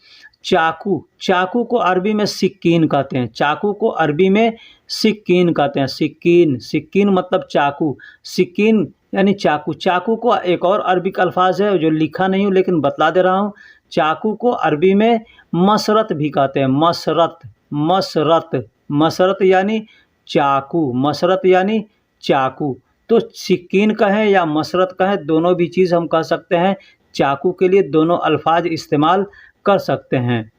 चाकू, चाकू को अरबी में सिक्कीन कहते हैं, चाकू को अरबी में सिक्कीन कहते हैं, सिक्कीन, सिक्कीन मतलब चाकू। सिक्कीन यानी चाकू। चाकू को एक और अरबिक अल्फाज है जो लिखा नहीं हूँ लेकिन बतला दे रहा हूँ। चाकू को अरबी में मसरत भी कहते हैं। मसरत, मसरत, मसरत यानी चाकू, मसरत यानी चाकू। तो सिक्कीन कहें या मसरत कहें, दोनों भी चीज़ हम कह सकते हैं। चाकू के लिए दोनों अल्फाज इस्तेमाल कर सकते हैं।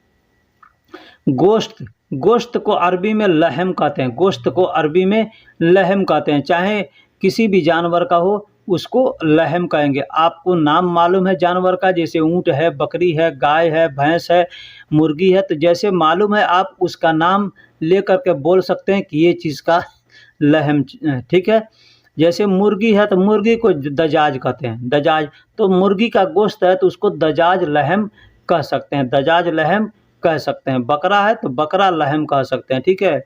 गोश्त, गोश्त को अरबी में लहम कहते हैं। गोश्त को अरबी में लहम कहते हैं। चाहे किसी भी जानवर का हो उसको लहम कहेंगे। आपको नाम मालूम है जानवर का, जैसे ऊँट है, बकरी है, गाय है, भैंस है, मुर्गी है, तो जैसे मालूम है आप उसका नाम ले कर के बोल सकते हैं कि ये चीज़ का लहम, ठीक है। जैसे मुर्गी है तो मुर्गी को दजाज कहते हैं, दजाज। तो मुर्गी का गोश्त है तो उसको दजाज लहम कह सकते हैं, दजाज लहम कह सकते हैं। बकरा है तो बकरा लहम कह सकते हैं, ठीक है।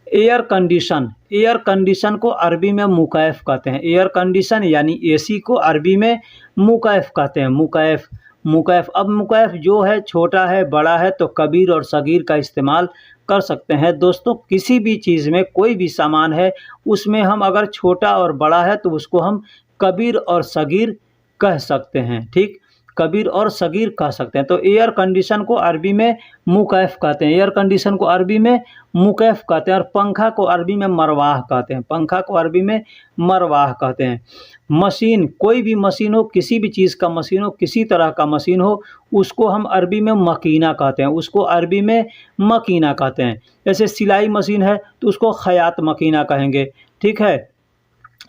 एयर कंडीशन, एयर कंडीशन को अरबी में मुकैफ कहते हैं। एयर कंडीशन यानी एसी को अरबी में मुकैफ कहते हैं। मुकैफ, मुकैफ। अब मुकैफ जो है छोटा है, बड़ा है, तो कबीर और सगीर का इस्तेमाल कर सकते हैं। दोस्तों किसी भी चीज़ में कोई भी सामान है उसमें हम अगर छोटा और बड़ा है तो उसको हम कबीर और सगीर कह सकते हैं, ठीक। कबीर और सगीर कह सकते हैं। तो एयर कंडीशन को अरबी में मुकैफ कहते हैं। एयर कंडीशन को अरबी में मुकैफ कहते हैं। और पंखा को अरबी में मरवाह कहते हैं। पंखा को अरबी में मरवाह कहते हैं। मशीन, कोई भी मशीन हो, किसी भी चीज़ का मशीन हो, किसी तरह का मशीन हो, उसको हम अरबी में मकीना कहते हैं। उसको अरबी में मकीना कहते हैं। जैसे सिलाई मशीन है तो उसको खयात मकीना कहेंगे, ठीक है।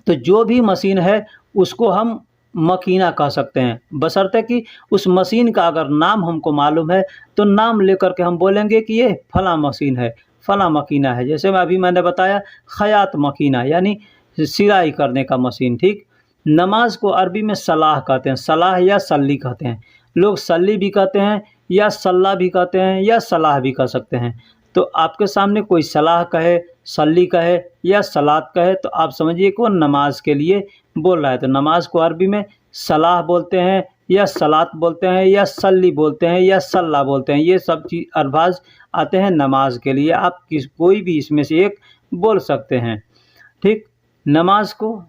तो जो भी मशीन है उसको हम मकीना कह सकते हैं, बशर्ते कि उस मशीन का अगर नाम हमको मालूम है तो नाम लेकर के हम बोलेंगे कि ये फला मशीन है, फला मकीना है। जैसे मैंने बताया खयात मकीना यानी सिलाई करने का मशीन, ठीक। नमाज को अरबी में सलाह कहते हैं। सलाह या सल्ली कहते हैं। लोग सल्ली भी कहते हैं या सल्ला भी कहते हैं या सलाह भी कह सकते हैं। तो आपके सामने कोई सलाह कहे, सल्ली कहे या सलात कहे तो आप समझिए कि वो नमाज के लिए बोल रहा है। तो नमाज को अरबी में सलाह बोलते हैं या सलात बोलते हैं या सल्ली बोलते हैं या सल्ला बोलते हैं। ये सब चीज़ अल्फाज आते हैं नमाज के लिए। आप कोई भी इसमें से एक बोल सकते हैं, ठीक। नमाज को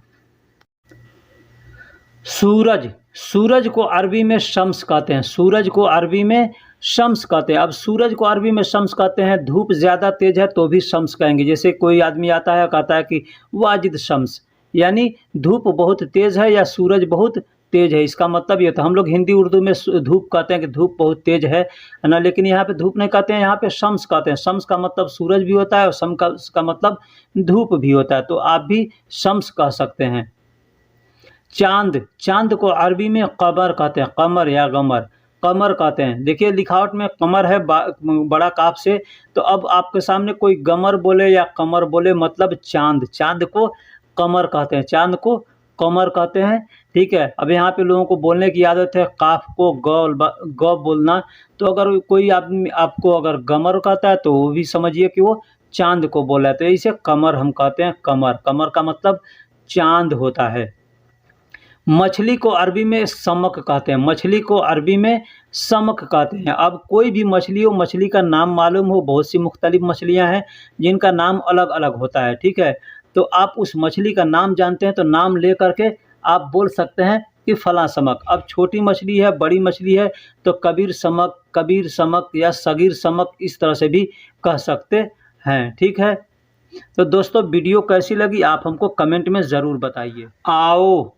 सूरज, सूरज को अरबी में शम्स कहते हैं। सूरज को अरबी में शम्स कहते हैं। अब सूरज को अरबी में शम्स कहते हैं। धूप ज़्यादा तेज़ है तो भी शम्स कहेंगे। जैसे कोई आदमी आता है कहता है कि वाजिद शम्स, यानी धूप बहुत तेज़ है या सूरज बहुत तेज़ है, इसका मतलब ये होता है। हम लोग हिंदी उर्दू में धूप कहते हैं कि धूप बहुत तेज़ है ना, लेकिन यहाँ पे धूप नहीं कहते हैं, यहाँ पे शम्स कहते हैं। शम्स का मतलब सूरज भी होता है और शम्स का मतलब धूप भी होता है। तो आप भी शम्स कह सकते हैं। चाँद, चाँद को अरबी में कमर कहते हैं। कमर या गमर, कमर कहते हैं। देखिए लिखावट में कमर है बड़ा काफ से, तो अब आपके सामने कोई गमर बोले या कमर बोले मतलब चाँद, चाँद को कमर कहते हैं, चाँद को कमर कहते हैं, ठीक है। अब यहाँ पे लोगों को बोलने की आदत है काफ को ग बोलना, तो अगर कोई आदमी आपको अगर गमर कहता है तो वो भी समझिए कि वो चाँद को बोला है। तो इसे कमर हम कहते हैं। कमर, कमर का मतलब चाँद होता है। मछली को अरबी में समक कहते हैं। मछली को अरबी में समक कहते हैं। अब कोई भी मछली हो, मछली का नाम मालूम हो, बहुत सी मुख्तलिफ मछलियां हैं जिनका नाम अलग अलग होता है, ठीक है। तो आप उस मछली का नाम जानते हैं तो नाम ले करके आप बोल सकते हैं कि फला समक। अब छोटी मछली है, बड़ी मछली है तो कबीर समक या सगीर समक इस तरह से भी कह सकते हैं, ठीक है। तो दोस्तों वीडियो कैसी लगी आप हमको कमेंट में ज़रूर बताइए। आओ,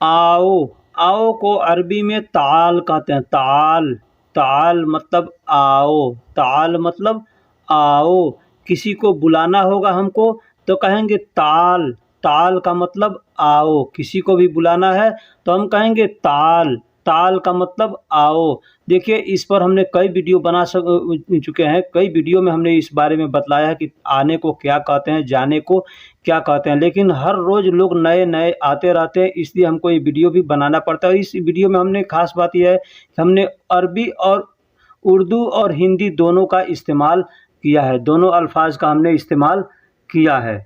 आओ, आओ को अरबी में ताल कहते हैं। ताल, ताल मतलब आओ, ताल मतलब आओ। किसी को बुलाना होगा हमको तो कहेंगे ताल, ताल का मतलब आओ। किसी को भी बुलाना है तो हम कहेंगे ताल, ताल का मतलब आओ। देखिए इस पर हमने कई वीडियो बना चुके हैं। कई वीडियो में हमने इस बारे में बतलाया है कि आने को क्या कहते हैं, जाने को क्या कहते हैं, लेकिन हर रोज़ लोग नए नए आते रहते हैं, इसलिए हमको ये वीडियो भी बनाना पड़ता है। इस वीडियो में हमने खास बात यह है कि हमने अरबी और उर्दू और हिंदी दोनों का इस्तेमाल किया है, दोनों अल्फाज का हमने इस्तेमाल किया है।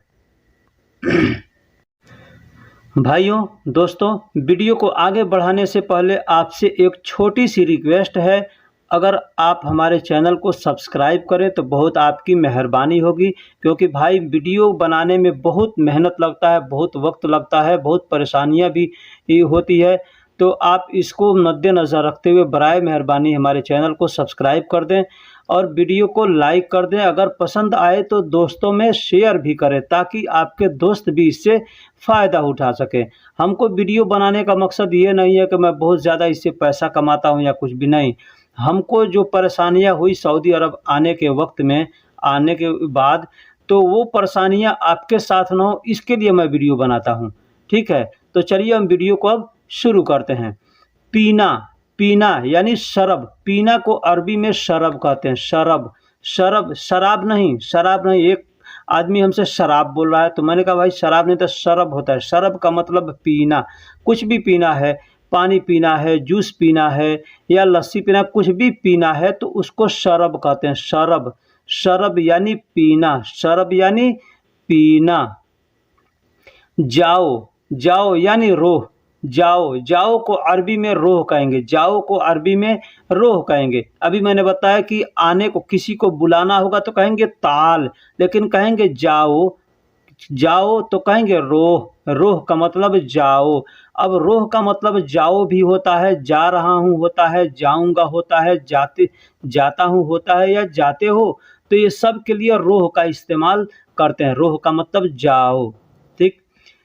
भाइयों दोस्तों, वीडियो को आगे बढ़ाने से पहले आपसे एक छोटी सी रिक्वेस्ट है। अगर आप हमारे चैनल को सब्सक्राइब करें तो बहुत आपकी मेहरबानी होगी, क्योंकि भाई वीडियो बनाने में बहुत मेहनत लगता है, बहुत वक्त लगता है, बहुत परेशानियां भी होती है। तो आप इसको मद्देनज़र रखते हुए बराए मेहरबानी हमारे चैनल को सब्सक्राइब कर दें और वीडियो को लाइक कर दें। अगर पसंद आए तो दोस्तों में शेयर भी करें, ताकि आपके दोस्त भी इससे फ़ायदा उठा सकें। हमको वीडियो बनाने का मकसद ये नहीं है कि मैं बहुत ज़्यादा इससे पैसा कमाता हूँ या कुछ भी नहीं। हमको जो परेशानियाँ हुई सऊदी अरब आने के वक्त में, आने के बाद, तो वो परेशानियाँ आपके साथ ना हो, इसके लिए मैं वीडियो बनाता हूँ। ठीक है, तो चलिए हम वीडियो को अब शुरू करते हैं। पीना, पीना यानी शरब। पीना को अरबी में शरब कहते हैं। शरब, शरब, शराब नहीं, शराब नहीं। एक आदमी हमसे शराब बोल रहा है तो मैंने कहा भाई शराब नहीं तो शरब होता है। शरब का मतलब पीना, कुछ भी पीना है, पानी पीना है, जूस पीना है या लस्सी पीना, कुछ भी पीना है तो उसको शरब कहते हैं। शरब, शरब यानी पीना, शरब यानी पीना। जाओ, जाओ यानी रोह। जाओ, जाओ को अरबी में रोह कहेंगे। जाओ को अरबी में रोह कहेंगे। अभी मैंने बताया कि आने को, किसी को बुलाना होगा तो कहेंगे ताल, लेकिन कहेंगे जाओ, जाओ तो कहेंगे रोह। रोह का मतलब जाओ। अब रोह का मतलब जाओ भी होता है, जा रहा हूँ होता है, जाऊंगा होता है, जाता हूँ होता है या जाते हो, तो ये सब के लिए रोह का इस्तेमाल करते हैं। रोह का मतलब जाओ। ठीक।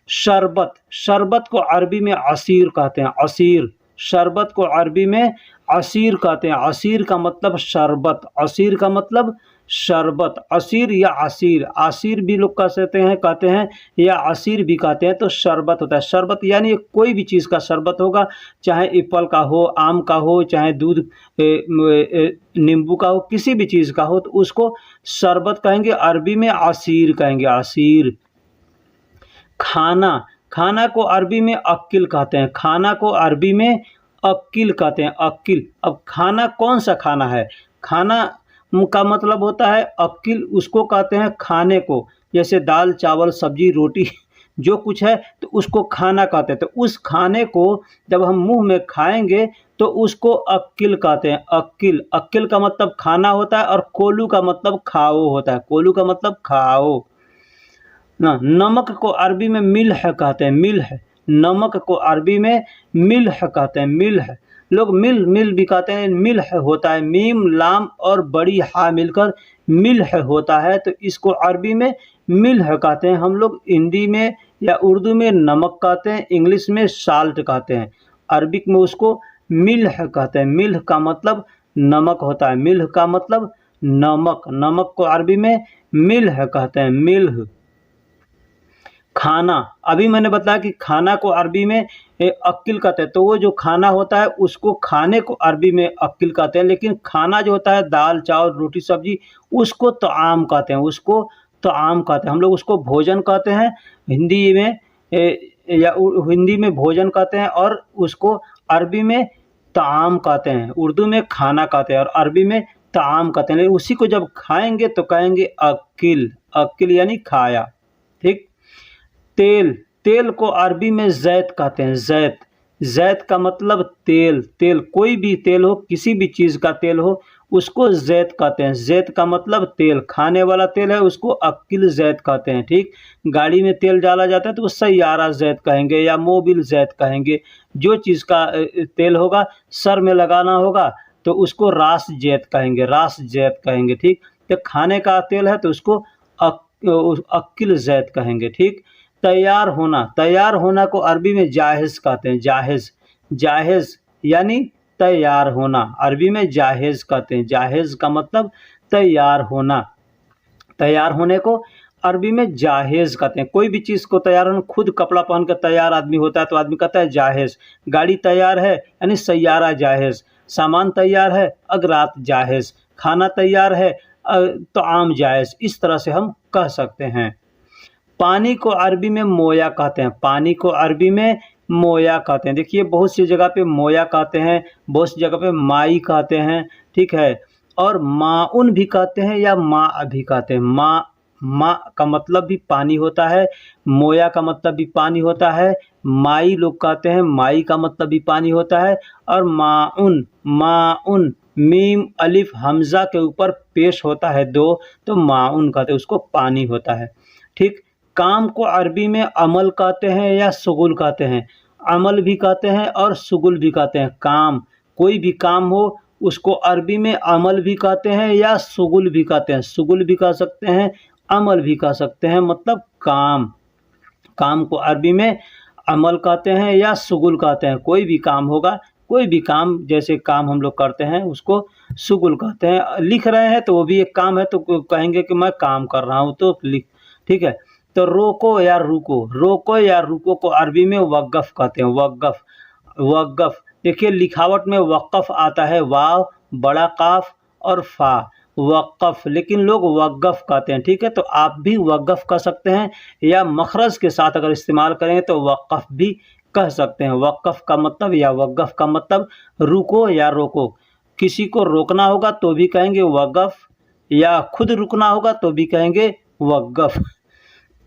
शरबत, शरबत को अरबी में असीर कहते हैं। असीर, शरबत को अरबी में असीर कहते हैं। असीर का मतलब शरबत, असीर का मतलब शरबत। असीर या असीर, असीर भी लोग कहते हैं या असीर भी कहते हैं, तो शरबत होता है। शरबत यानी कोई भी चीज़ का शरबत होगा, चाहे एप्पल का हो, आम का हो, चाहे दूध नींबू का हो, किसी भी चीज़ का हो तो उसको शरबत कहेंगे। अरबी में असीर कहेंगे, असीर। खाना, खाना को अरबी में अक्किल कहते हैं। खाना को अरबी में अक्किल कहते हैं। अक्किल। अब खाना कौन सा खाना है? खाना का मतलब होता है अक्किल, उसको कहते हैं खाने को। जैसे दाल, चावल, सब्जी, रोटी जो कुछ है तो उसको खाना कहते हैं। तो उस खाने को जब हम मुंह में खाएंगे तो उसको अक्किल कहते हैं। अक्किल, अक्किल का मतलब खाना होता है और कोलू का मतलब खाओ होता है। कोलू का मतलब खाओ ना। नमक को अरबी में मिल्ह कहते हैं। मिल्ह, नमक को अरबी में मिल्ह कहते हैं। मिल्ह, लोग मिल मिल भी कहते हैं। मिल्ह होता है, मीम लाम और बड़ी हा मिलकर मिल्ह होता है, तो इसको अरबी में मिल्ह कहते हैं। हम लोग हिंदी में या उर्दू में नमक कहते हैं, इंग्लिश में साल्ट कहते हैं, अरबिक में उसको मिल्ह कहते हैं। मिल्ह का मतलब नमक होता है। मिल्ह का मतलब नमक, नमक को अरबी में मिल्ह कहते हैं। मिल्ह। खाना, अभी मैंने बताया कि खाना को अरबी में अक्किल कहते हैं, तो वो जो खाना होता है उसको खाने को अरबी में अक्किल कहते हैं। लेकिन खाना जो होता है दाल, चावल, रोटी, सब्जी, उसको तआम कहते हैं। उसको तआम कहते हैं। हम लोग उसको भोजन कहते हैं हिंदी में, हिंदी में भोजन कहते हैं और उसको अरबी में तआम कहते हैं। उर्दू में खाना कहते हैं और अरबी में तआम कहते हैं। लेकिन उसी को जब खाएंगे तो कहेंगे अक्किल। अक्किल यानी खाया। ठीक। तेल, तेल को अरबी में ज़ैत कहते हैं। ज़ैत, ज़ैत का मतलब तेल। तेल कोई भी तेल हो, किसी भी चीज़ का तेल हो, उसको ज़ैत कहते हैं। ज़ैत का मतलब तेल, खाने वाला तेल है उसको अक्किल ज़ैत कहते हैं। ठीक। गाड़ी में तेल डाला जाता है तो वो सैयारा ज़ैत कहेंगे या मोबिल ज़ैत कहेंगे। जो चीज़ का तेल होगा, सर में लगाना होगा तो उसको रास ज़ैत कहेंगे, रास ज़ैत कहेंगे। ठीक। तो खाने का तेल है तो उसको अक्किल ज़ैत कहेंगे। ठीक। तैयार होना, तैयार होना को अरबी में जाहिज़ कहते हैं। जाहिज़, जाहिज़ यानी तैयार होना, अरबी में जाहिज़ कहते हैं। जाहिज़ का मतलब तैयार होना। तैयार होने को अरबी में जाहिज़ कहते हैं। कोई भी चीज़ को तैयार होना, खुद कपड़ा पहन कर तैयार आदमी होता है तो आदमी कहता है जाहिज़। गाड़ी तैयार है यानी सैयारा जाहिज़। सामान तैयार है, अगरात जाहिज़। खाना तैयार है, तो आम जाहिज़। इस तरह से हम कह सकते हैं। पानी को अरबी में मोया कहते हैं। पानी को अरबी में मोया कहते हैं। देखिए बहुत सी जगह पे मोया कहते हैं, बहुत सी जगह पे माई कहते हैं। ठीक है। और माउन भी कहते हैं या माँ भी कहते हैं। माँ, माँ का मतलब भी पानी होता है, मोया का मतलब भी पानी होता है, माई लोग कहते हैं, माई का मतलब भी पानी होता है, और माउन, माउन मीम अलिफ हमज़ा के ऊपर पेश होता है दो, तो माउन कहते हैं, उसको पानी होता है। ठीक, काम को अरबी में अमल कहते हैं या शुगुल कहते हैं। अमल भी कहते हैं और शुगुल भी कहते हैं। काम, कोई भी काम हो उसको अरबी में अमल भी कहते हैं या शुगुल भी कहते हैं। शुगुल भी कह सकते हैं, अमल भी कह सकते हैं, मतलब काम। काम को अरबी में अमल कहते हैं या शुगुल कहते हैं। कोई भी काम होगा, कोई भी काम, जैसे काम हम लोग करते हैं उसको शुगुल कहते हैं। लिख रहे हैं तो वो भी एक काम है, तो कहेंगे कि मैं काम कर रहा हूँ, तो लिख। ठीक है, तो रोको या रुको, रोको या रुको को अरबी में वक़्फ़ कहते हैं। वक़्फ़, वक़्फ़ देखिए लिखावट में वक़्फ़ आता है, वाव, बड़ा काफ और फा, वक़्फ़, लेकिन लोग वक़्फ़ कहते हैं। ठीक है, तो आप भी वक़्फ़ कह सकते हैं या मखरज के साथ अगर इस्तेमाल करेंगे तो वक़्फ़ भी कह सकते हैं। वक़्फ़ का मतलब या वक़्फ़ का मतलब रुको या रोको। किसी को रोकना होगा तो भी कहेंगे वक़्फ़, या खुद रुकना होगा तो भी कहेंगे वक़्फ़।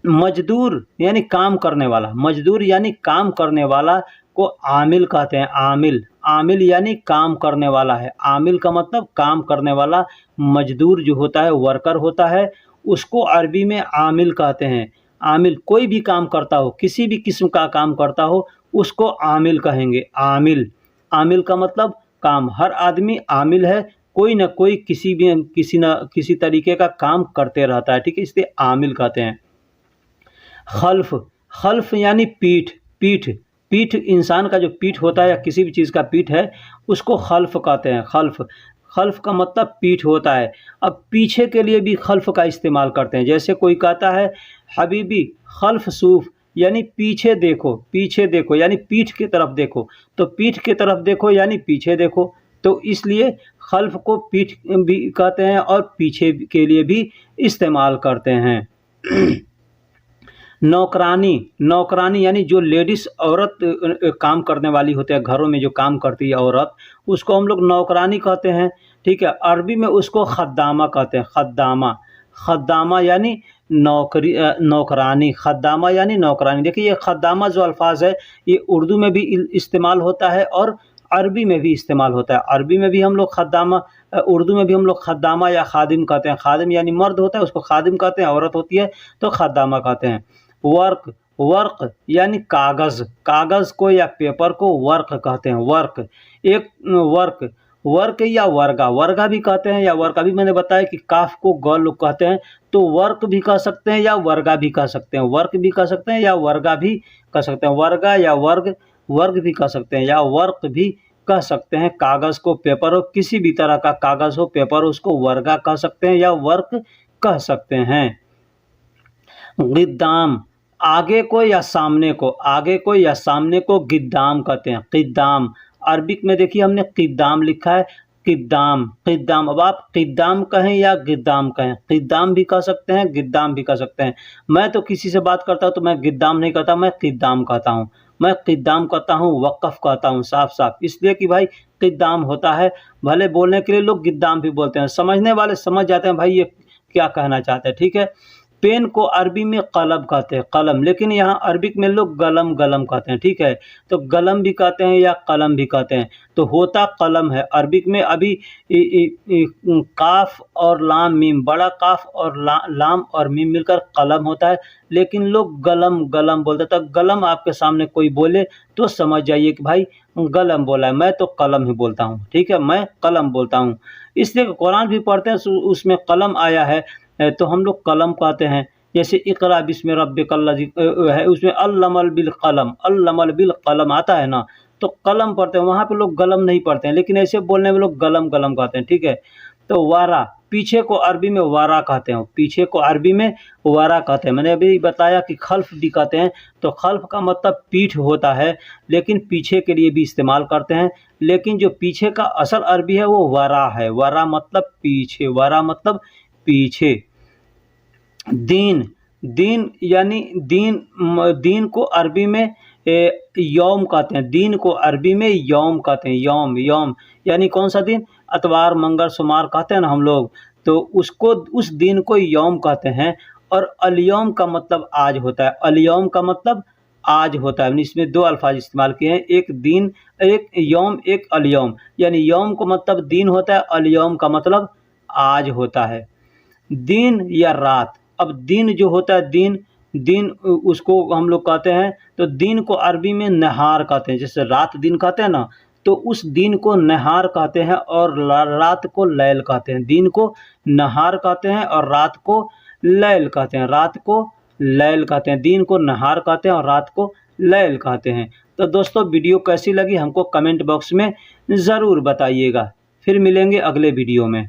मजदूर यानी काम करने वाला, मजदूर यानी काम करने वाला को आमिल कहते हैं। आमिल, आमिल यानी काम करने वाला है। आमिल का मतलब काम करने वाला। मजदूर जो होता है, वर्कर होता है, उसको अरबी में आमिल कहते हैं। आमिल, कोई भी काम करता हो, किसी भी किस्म का काम करता हो, उसको आमिल कहेंगे। आमिल, आमिल का मतलब काम। हर आदमी आमिल है, कोई न कोई किसी तरीके का काम करते रहता है। ठीक है, इसलिए आमिल कहते हैं। खल्फ, खल्फ यानी पीठ, पीठ, पीठ इंसान का जो पीठ होता है या किसी भी चीज़ का पीठ है, उसको खल्फ कहते हैं। खल्फ, खल्फ का मतलब पीठ होता है। अब पीछे के लिए भी खल्फ का इस्तेमाल करते हैं। जैसे कोई कहता है हबीबी खल्फ सूफ, यानी पीछे देखो, पीछे देखो यानी पीठ की तरफ देखो, तो पीठ की तरफ देखो यानी पीछे देखो, तो इसलिए खल्फ को पीठ भी कहते हैं और पीछे के लिए भी इस्तेमाल करते हैं। नौकरानी, नौकरानी यानी जो लेडीज़ औरत काम करने वाली होते हैं, घरों में जो काम करती है औरत, उसको हम लोग नौकरानी कहते हैं। ठीक है, अरबी में उसको खद्दामा कहते हैं। खद्दामा, खद्दामा यानी नौकरानी, खद्दामा यानी नौकरानी। देखिए ये खद्दामा जो अल्फाज़ है, ये उर्दू में भी इस्तेमाल होता है और अरबी में भी इस्तेमाल होता है। अरबी में भी हम लोग खद्दामा, उर्दू में भी हम लोग खद्दामा या खादिम कहते हैं। खादिम यानी मर्द होता है, उसको खादिम कहते हैं, औरत होती है तो खद्दामा कहते हैं। वर्क, वर्क यानी कागज़, कागज़ को या पेपर को वर्क कहते हैं। वर्क, एक वर्क, वर्क या वर्गा, वर्गा भी कहते हैं, या वर्क अभी मैंने बताया कि काफ को ग लोग कहते हैं, तो वर्क भी कह सकते हैं या वर्गा भी कह सकते हैं। वर्क भी कह सकते हैं या वर्गा भी कह सकते हैं। वर्गा या वर्ग, वर्ग भी कह सकते हैं या वर्क भी कह सकते हैं। कागज़ को, पेपर हो, किसी भी तरह का कागज़ हो, पेपर हो, उसको वर्गा कह सकते हैं या वर्क कह सकते हैं। गिद्दाम, आगे को या सामने को, आगे को या सामने को गिद्दाम कहते हैं। गिद्दाम, अरबिक में देखिए हमने गिद्दाम लिखा है, गिद्दाम, गिद्दाम। अब आप गिद्दाम कहें या गिद्दाम कहें, गिद्दाम भी कह सकते हैं, गिद्दाम भी कह सकते हैं। मैं तो किसी से बात करता हूँ तो मैं गिद्दाम नहीं कहता, मैं गिद्दाम कहता हूँ। मैं गिद्दाम कहता हूँ, वक़्फ़ कहता हूँ, साफ साफ, इसलिए कि भाई गिद्दाम होता है। भले बोलने के लिए लोग गिद्दाम भी बोलते हैं, समझने वाले समझ जाते हैं भाई ये क्या कहना चाहते हैं। ठीक है, पेन को अरबी में कलम कहते हैं, कलम, लेकिन यहाँ अरबिक में लोग गलम, गलम कहते हैं। ठीक है, तो गलम भी कहते हैं या कलम भी कहते हैं, तो होता कलम है। अरबिक में अभी काफ और लाम मीम, बड़ा काफ और लाम और मीम मिलकर कलम होता है, लेकिन लोग गलम, गलम बोलते हैं। तो गलम आपके सामने कोई बोले तो समझ जाइए कि भाई गलम बोला है, मैं तो कलम ही बोलता हूँ। ठीक है, मैं कलम बोलता हूँ, इसलिए कुरान भी पढ़ते हैं उसमें कलम आया है तो हम लोग कलम कहते हैं। जैसे इक़रा बिस्मि रब्बिकल्लज़ी है, उसमें अल्लमल बिल कलम, अल्लमल बिल कलम आता है ना, तो कलम पढ़ते हैं, वहाँ पे लोग गलम नहीं पढ़ते हैं, लेकिन ऐसे बोलने में लोग गलम गलम कहते हैं। ठीक है, तो वारा, पीछे को अरबी में वारा कहते हैं, पीछे को अरबी में वारा कहते हैं। मैंने अभी बताया कि खल्फ भी कहते हैं, तो खल्फ का मतलब पीठ होता है, लेकिन पीछे के लिए भी इस्तेमाल करते हैं, लेकिन जो पीछे का असल अरबी है वो वारा है। वारा मतलब पीछे, वारा मतलब पीछे। दीन, दीन यानी दीन, दीन को अरबी में यौम कहते हैं। दीन को अरबी में यौम कहते हैं। यौम, यौम यानी कौन सा दिन, अतवार, मंगल, सोमवार कहते हैं ना हम लोग, तो उसको, उस दिन को यौम कहते हैं। और अलयौम का मतलब आज होता है। अलयौम का मतलब आज होता है। यानी इसमें दो अल्फाज इस्तेमाल किए हैं, एक दिन, एक यौम, एक अलयौम। यानी यौम को मतलब दिन होता है, अलयौम का मतलब आज होता है। दिन या रात, अब दिन जो होता है, दिन दिन उसको हम लोग कहते हैं, तो दिन को अरबी में नहार कहते हैं। जैसे रात दिन कहते हैं ना, तो उस दिन को नहार कहते हैं और रात को लैल कहते हैं। दिन को नहार कहते हैं और रात को लैल कहते हैं। रात को लैल कहते हैं, दिन को नहार कहते हैं और रात को लैल कहते हैं। तो दोस्तों वीडियो कैसी लगी हमको कमेंट बॉक्स में ज़रूर बताइएगा। फिर मिलेंगे अगले वीडियो में।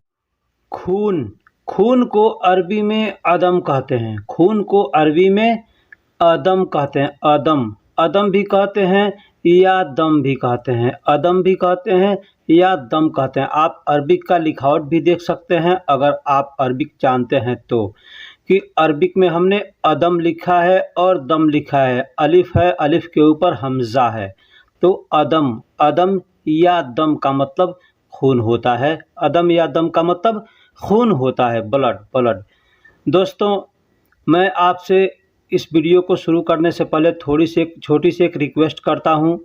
खून, खून को अरबी में अदम कहते हैं। खून को अरबी में अदम कहते हैं। अदम, अदम भी कहते हैं या दम भी कहते हैं। अदम भी कहते हैं या दम कहते हैं। आप अरबिक का लिखावट भी देख सकते हैं अगर आप अरबिक जानते हैं तो, कि अरबिक में हमने अदम लिखा है और दम लिखा है। अलिफ है, अलिफ के ऊपर हमज़ा है। तो अदम, अदम या दम का मतलब खून होता है। अदम या दम का मतलब खून होता है, ब्लड, ब्लड। दोस्तों, मैं आपसे इस वीडियो को शुरू करने से पहले छोटी सी एक रिक्वेस्ट करता हूं।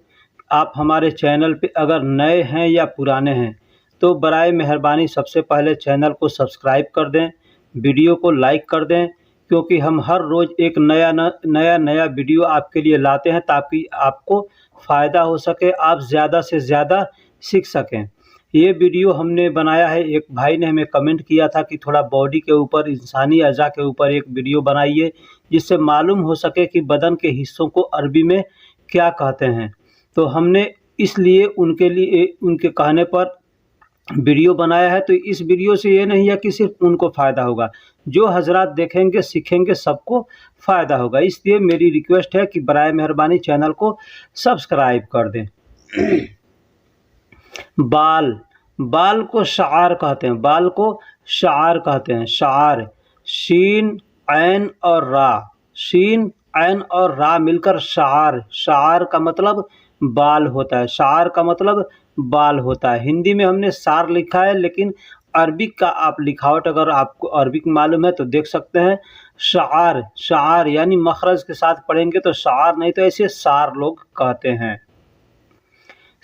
आप हमारे चैनल पे अगर नए हैं या पुराने हैं तो बराए मेहरबानी सबसे पहले चैनल को सब्सक्राइब कर दें, वीडियो को लाइक कर दें, क्योंकि हम हर रोज़ एक नया वीडियो आपके लिए लाते हैं ताकि आपको फ़ायदा हो सके, आप ज़्यादा से ज़्यादा सीख सकें। ये वीडियो हमने बनाया है, एक भाई ने हमें कमेंट किया था कि थोड़ा बॉडी के ऊपर, इंसानी अज़ा के ऊपर एक वीडियो बनाइए जिससे मालूम हो सके कि बदन के हिस्सों को अरबी में क्या कहते हैं। तो हमने इसलिए उनके कहने पर वीडियो बनाया है। तो इस वीडियो से ये नहीं है कि सिर्फ उनको फ़ायदा होगा, जो हजरात देखेंगे सीखेंगे सबको फ़ायदा होगा। इसलिए मेरी रिक्वेस्ट है कि बराए मेहरबानी चैनल को सब्सक्राइब कर दें। बाल, बाल को शार कहते हैं। बाल को शार कहते हैं। शार, शीन ऐन और रा, शीन ऐन और रा मिलकर शार, शार का मतलब बाल होता है। शार का मतलब बाल होता है। हिंदी में हमने सार लिखा है, लेकिन अरबिक का आप लिखावट अगर आपको अरबिक मालूम है तो देख सकते हैं। शार, शार यानी मखरज के साथ पढ़ेंगे तो शार, नहीं तो ऐसे सार लोग कहते हैं।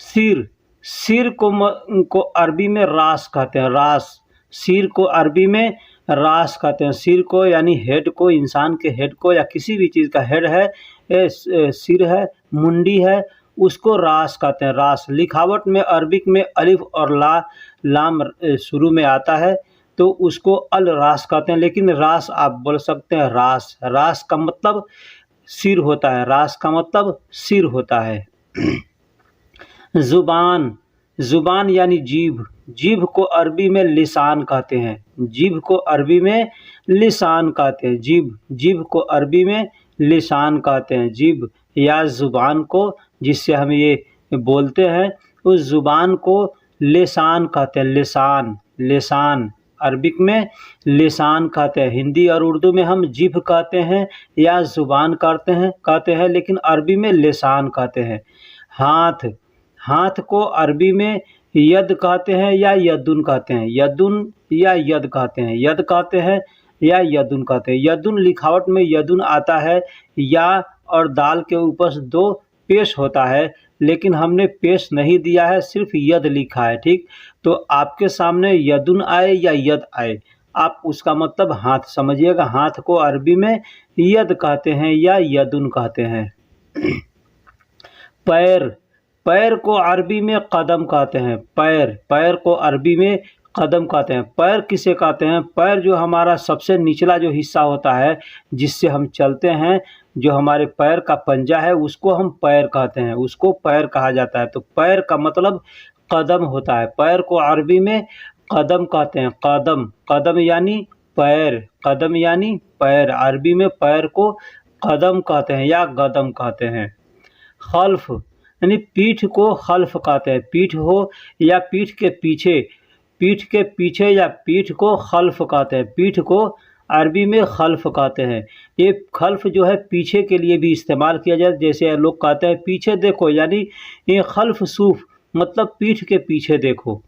सिर, सिर को अरबी में रास कहते हैं। रास, सिर को अरबी में रास कहते हैं। सिर को यानी हेड को, इंसान के हेड को या किसी भी चीज़ का हेड है, सिर है, मुंडी है, उसको रास कहते हैं। रास, लिखावट में अरबिक में अलिफ और लाम शुरू में आता है तो उसको अल रास कहते हैं, लेकिन रास आप बोल सकते हैं रास। रास का मतलब सिर होता है। रास का मतलब सिर होता है। ज़ुबान, ज़ुबान यानी जीभ, जीभ को अरबी में लिसान कहते हैं। जीभ को अरबी में लिसान कहते हैं। जीभ, जीभ को अरबी में लिसान कहते हैं। जीभ या ज़ुबान को, जिससे हम ये बोलते हैं, उस ज़ुबान को लिसान कहते हैं। लिसान, लिसान अरबिक में लिसान कहते हैं। हिंदी और उर्दू में हम जीभ कहते हैं या ज़ुबान कहते हैं, लेकिन अरबी में लिसान कहते हैं। हाथ, हाथ को अरबी में यद कहते हैं या यदुन कहते हैं। यदुन या यद कहते हैं। यद कहते हैं या यदुन कहते हैं। यदुन लिखावट में यदुन आता है, या और दाल के ऊपर दो पेश होता है, लेकिन हमने पेश नहीं दिया है, सिर्फ यद लिखा है। ठीक, तो आपके सामने यदुन आए या यद आए, आप उसका मतलब हाथ समझिएगा। हाथ को अरबी में यद कहते हैं या यदुन कहते हैं। पैर, पैर को अरबी में कदम कहते हैं। पैर, पैर को अरबी में कदम कहते हैं। पैर किसे कहते हैं? पैर जो हमारा सबसे निचला जो हिस्सा होता है जिससे हम चलते हैं, जो हमारे पैर का पंजा है, उसको हम पैर कहते हैं, उसको पैर कहा जाता है। तो पैर का मतलब कदम होता है। पैर को अरबी में कदम कहते हैं। कदम, कदम यानी पैर, कदम यानी पैर। अरबी में पैर को कदम कहते हैं या गदम कहते हैं। खल्फ यानी पीठ को खल्फ कहते हैं। पीठ हो या पीठ के पीछे, पीठ के पीछे या पीठ को खल्फ कहते हैं। पीठ को अरबी में खल्फ कहते हैं। ये खल्फ जो है पीछे के लिए भी इस्तेमाल किया जाए, जैसे लोग कहते हैं पीछे देखो, यानी ये खल्फ सूफ मतलब पीठ के पीछे देखो।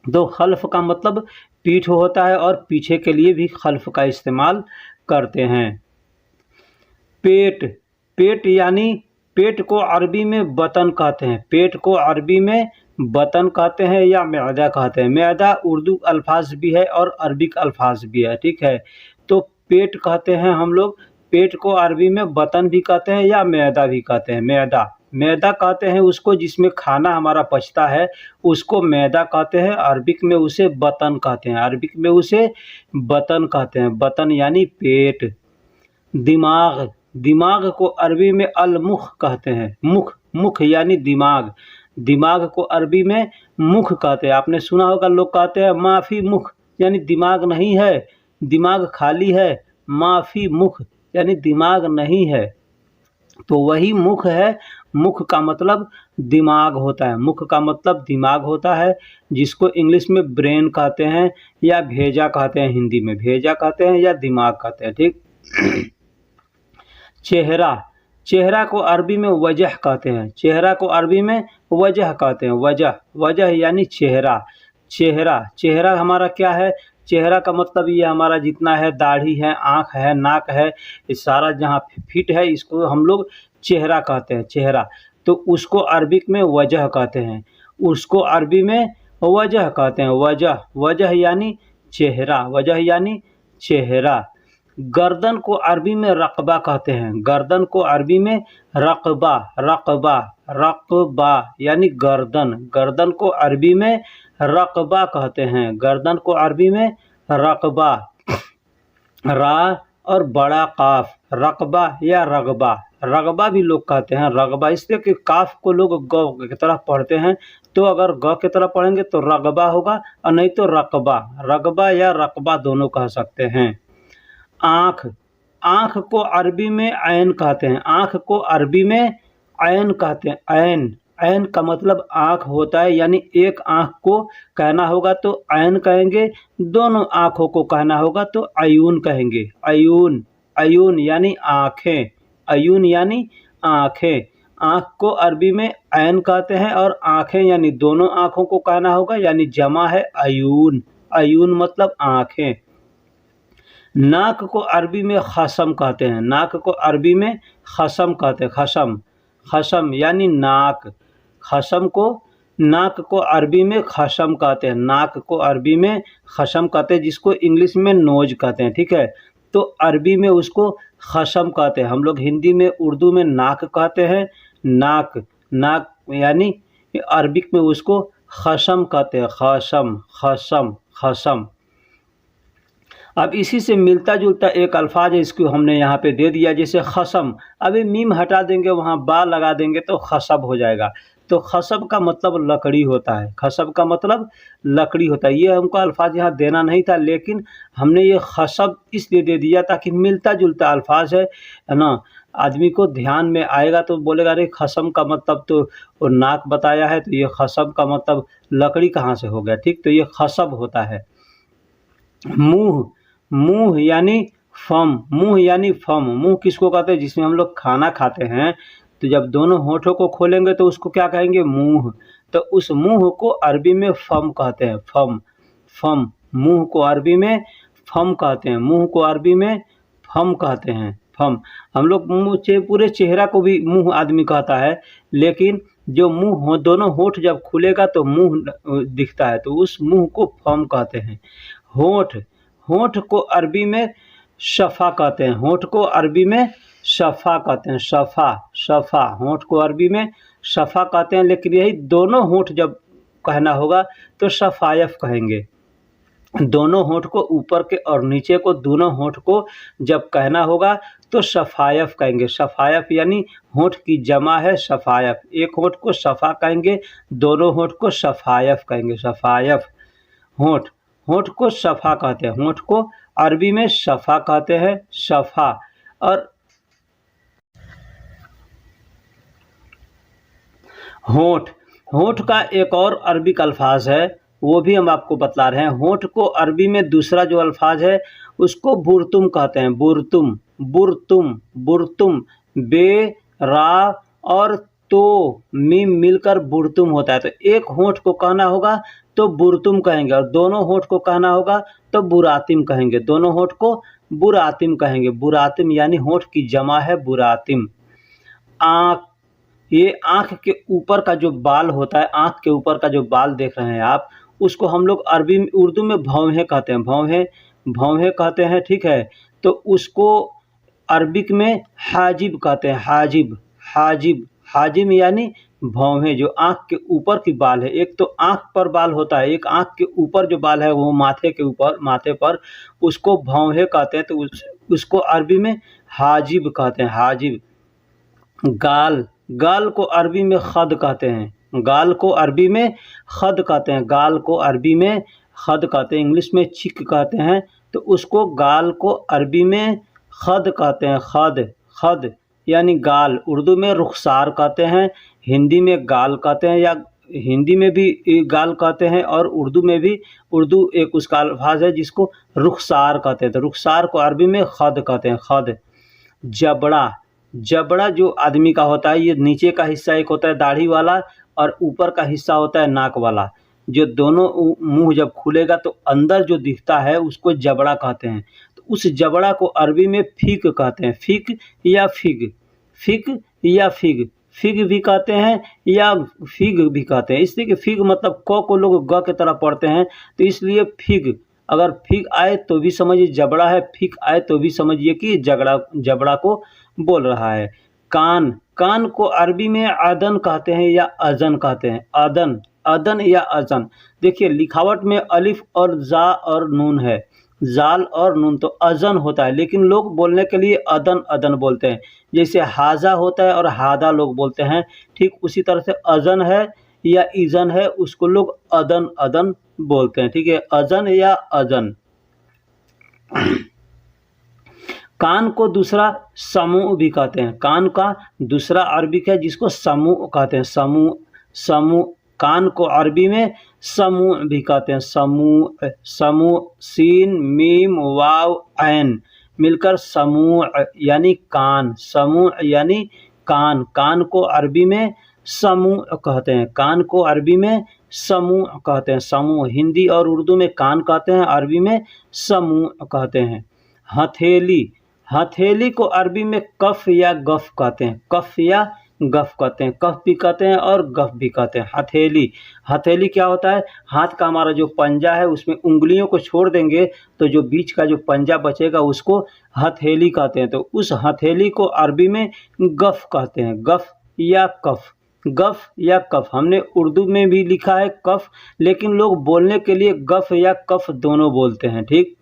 तो खल्फ का मतलब पीठ होता है और पीछे के लिए भी खल्फ का इस्तेमाल करते हैं। पेट, पेट यानी पेट को अरबी में बतन कहते हैं, पेट को अरबी में बतन कहते हैं या मैदा कहते हैं। मैदा उर्दू अल्फाज भी है और अरबिक अल्फाज भी है, ठीक है। तो पेट कहते हैं हम लोग, पेट को अरबी में बतन भी कहते हैं या मैदा भी कहते हैं। मैदा मैदा कहते हैं उसको जिसमें खाना हमारा पचता है, उसको मैदा कहते हैं। अरबिक में उसे बतन कहते हैं, अरबिक में उसे बतन कहते हैं। बतन यानी पेट। दिमाग दिमाग को अरबी में अल-मुख कहते हैं। मुख मुख यानी दिमाग, दिमाग को अरबी में मुख कहते हैं। आपने सुना होगा लोग कहते हैं माफ़ी मुख, यानी दिमाग नहीं है, दिमाग खाली है। माफ़ी मुख यानी दिमाग नहीं है, तो वही मुख है। मुख का मतलब दिमाग होता है, मुख का मतलब दिमाग होता है, जिसको इंग्लिश में ब्रेन कहते हैं या भेजा कहते हैं, हिंदी में भेजा कहते हैं या दिमाग कहते हैं, ठीक। चेहरा चेहरा को अरबी में वजह कहते हैं, चेहरा को अरबी में वजह कहते हैं। वजह वजह यानी चेहरा। चेहरा चेहरा हमारा क्या है? चेहरा का मतलब ये हमारा जितना है, दाढ़ी है, आँख है, नाक है, ये सारा जहाँ फिट है, इसको हम लोग चेहरा कहते हैं, चेहरा। तो उसको अरबिक में वजह कहते हैं, उसको अरबी में वजह कहते हैं। वजह वजह यानी चेहरा, वजह यानी चेहरा। गर्दन को अरबी में रक़बा कहते हैं, गर्दन को अरबी में रक़बा रक़बा रक़बा यानी गर्दन, गर्दन को अरबी में रक़बा कहते हैं, गर्दन को अरबी में रक़बा। रा और बड़ा काफ, रक़बा या रग़बा, रग़बा भी लोग कहते हैं रग़बा, इसलिए कि काफ को लोग ग की तरह पढ़ते हैं, तो अगर ग की तरह पढ़ेंगे तो रग़बा होगा और नहीं तो रक़बा, रग़बा या रक़बा दोनों कह सकते हैं। आँख आँख को अरबी में ऐन कहते हैं, आँख को अरबी में ऐन कहते हैं। ऐन ऐन का मतलब आँख होता है, यानी एक आँख को कहना होगा तो ऐन कहेंगे, दोनों आँखों को कहना होगा तो अयून कहेंगे। अयून अयून यानी आँखें, अयून यानी आँखें। आँख को अरबी में ऐन कहते हैं और आँखें यानी दोनों आँखों को कहना होगा, यानी जमा है अयून, अयून मतलब आँखें। नाक को अरबी में खसम कहते हैं, नाक को अरबी में खसम कहते हैं, खसम खसम यानी नाक। खसम को नाक को अरबी में खसम कहते हैं, नाक को अरबी में खसम कहते हैं, जिसको इंग्लिश में नोज कहते हैं, ठीक है। तो अरबी में उसको खसम कहते हैं, हम लोग हिंदी में उर्दू में नाक कहते हैं। नाक नाक यानी अरबिक में उसको खसम कहते हैं, खसम खसम खसम। अब इसी से मिलता जुलता एक अल्फाज है, इसको हमने यहाँ पे दे दिया, जैसे खसम। अभी मीम हटा देंगे, वहाँ बा लगा देंगे तो खसब हो जाएगा। तो खसब का मतलब लकड़ी होता है, खसब का मतलब लकड़ी होता है। ये हमको अल्फाज यहाँ देना नहीं था, लेकिन हमने ये खसब इसलिए दे दिया ताकि मिलता जुलता अल्फाज है ना, आदमी को ध्यान में आएगा तो बोलेगा अरे खसम का मतलब तो वो नाक बताया है, तो ये खसब का मतलब लकड़ी कहाँ से हो गया, ठीक। तो ये खसब होता है। मुँह मुँह यानी फम, मुँह यानी फम। मुँह किसको कहते हैं? जिसमें हम लोग खाना खाते हैं, तो जब दोनों होठों को खोलेंगे तो उसको क्या कहेंगे? मुँह। तो उस मुँह को अरबी में फम कहते हैं, फम फम। मुँह को अरबी में फम कहते हैं, मुँह को अरबी में फम कहते हैं, फम। हम लोग मुँह पूरे चेहरा को भी मुँह आदमी कहता है, लेकिन जो मुँह हो, दोनों होठ जब खुलेगा तो मुँह दिखता है, तो उस मुँह को फम कहते हैं। होठ होठ को अरबी में शफ़ा कहते हैं, होठ को अरबी में शफ़ा कहते हैं, शफ़ा शफ़ा। होठ को अरबी में शफ़ा कहते हैं, लेकिन यही दोनों होठ जब कहना होगा तो शफ़ायफ़ कहेंगे। दोनों होठ को, ऊपर के और नीचे को, दोनों होठ को जब कहना होगा तो शफ़ायफ़ कहेंगे। शफ़ायफ़ यानी होठ की जमा है शफ़ायफ़, एक होठ को शफ़ा कहेंगे, दोनों होठ को शफ़ायफ़ कहेंगे, शफ़ायफ़। होठ होठ को शफ़ा कहते हैं, होठ को अरबी में शफ़ा कहते हैं, शफ़ा। और होठ होठ का एक और अरबिक अल्फाज है, वो भी हम आपको बतला रहे हैं। होठ को अरबी में दूसरा जो अल्फाज है उसको बुरतुम कहते हैं, बुरतुम बुरतुम बुरतुम। बे रा और तो मीम मिलकर बुरतुम होता है। तो एक होठ को कहना होगा तो बुरतुम कहेंगे, और दोनों होठ को कहना होगा तो बुरातिम कहेंगे, दोनों होठ को बुरातिम कहेंगे। बुरातिम यानी होठ की जमा है बुरातिम। आँख, ये आँख के ऊपर का जो बाल होता है, आँख के ऊपर का जो बाल देख रहे हैं आप, उसको हम लोग अरबी में, उर्दू में भौहें कहते हैं, भौहें, भौहें कहते हैं, ठीक है। तो उसको अरबिक में हाजिब कहते हैं, हाजिब, हाजिब, हाजिब यानी भौहें, जो आँख के ऊपर की बाल है। एक तो आँख पर बाल होता है, एक आँख के ऊपर जो बाल है वो माथे के ऊपर, माथे पर, उसको भौहें कहते हैं। तो उसको अरबी में हाजिब कहते हैं, हाजिब। गाल, गाल को अरबी में खद कहते हैं, गाल को अरबी में खद कहते हैं, गाल को अरबी में खद कहते हैं, इंग्लिश में चिक कहते हैं। तो उसको गाल को अरबी में खद कहते हैं, खद, खद यानी गाल। उर्दू में रुखसार कहते हैं, हिंदी में गाल कहते हैं, या हिंदी में भी गाल कहते हैं और उर्दू में भी, उर्दू एक उसका अल्फाज है जिसको रुखसार कहते हैं। तो रुखसार को अरबी में खद कहते हैं, खद। जबड़ा, जबड़ा जो आदमी का होता है, ये नीचे का हिस्सा एक होता है दाढ़ी वाला और ऊपर का हिस्सा होता है नाक वाला, जो दोनों मुंह जब खुलेगा तो अंदर जो दिखता है उसको जबड़ा कहते हैं। तो उस जबड़ा को अरबी में फीक कहते हैं, फीक या फिग, फिक या फिग, फिग भी कहते हैं या फिग भी कहते हैं। इसलिए कि फिग मतलब क को लोग ग के तरह पढ़ते हैं, तो इसलिए फिग, अगर फिग आए तो भी समझिए जबड़ा है, फिक आए तो भी समझिए कि जबड़ा, जबड़ा को बोल रहा है। कान, कान को अरबी में अदन कहते हैं या अजन कहते हैं, अदन, अदन या अजन। देखिए लिखावट में अलिफ और जा और नून है, जाल और नून, तो अजन होता है, लेकिन लोग बोलने के लिए अदन, अदन बोलते हैं। जैसे हाजा होता है और हादा लोग बोलते हैं, ठीक उसी तरह से अजन है या इजन है, उसको लोग अदन, अदन बोलते हैं, ठीक है, अजन या अजन। कान को दूसरा समूह भी कहते हैं, कान का दूसरा अरबिक है जिसको समूह कहते हैं, समूह, समूह। कान को अरबी में समूह भी कहते हैं, समूह, समूह, सीन मीम वाव ऐन मिलकर समूह यानी कान, समूह यानी कान। कान को अरबी में समूह कहते हैं, कान को अरबी में समूह कहते हैं, समूह। हिंदी और उर्दू में कान कहते हैं, अरबी में समूह कहते हैं। हथेली, हथेली को अरबी में कफ या गफ कहते हैं, कफ या गफ कहते हैं, कफ भी कहते हैं और गफ भी कहते हैं। हथेली, हथेली क्या होता है, हाथ का हमारा जो पंजा है उसमें उंगलियों को छोड़ देंगे तो जो बीच का जो पंजा बचेगा उसको हथेली कहते हैं। तो उस हथेली को अरबी में गफ कहते हैं, गफ या कफ, गफ या कफ। हमने उर्दू में भी लिखा है कफ, लेकिन लोग बोलने के लिए गफ या कफ दोनों बोलते हैं, ठीक।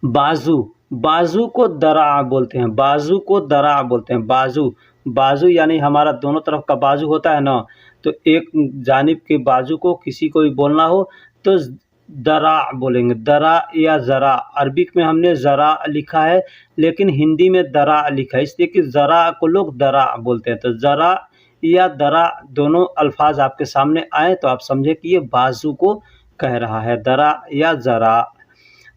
बाजू, बाजू को दरा बोलते हैं, बाजू को दरा बोलते हैं, बाजू, बाजू यानी हमारा दोनों तरफ का बाजू होता है ना, तो एक जानिब के बाजू को किसी को भी बोलना हो तो दरा बोलेंगे, दरा या ज़रा। अरबिक में हमने ज़रा लिखा है लेकिन हिंदी में दरा लिखा है, इसलिए कि ज़रा को लोग दरा बोलते हैं। तो ज़रा या दरा दोनों अल्फाज आपके सामने आए तो आप समझे कि ये बाजू को कह रहा है, दरा या ज़रा।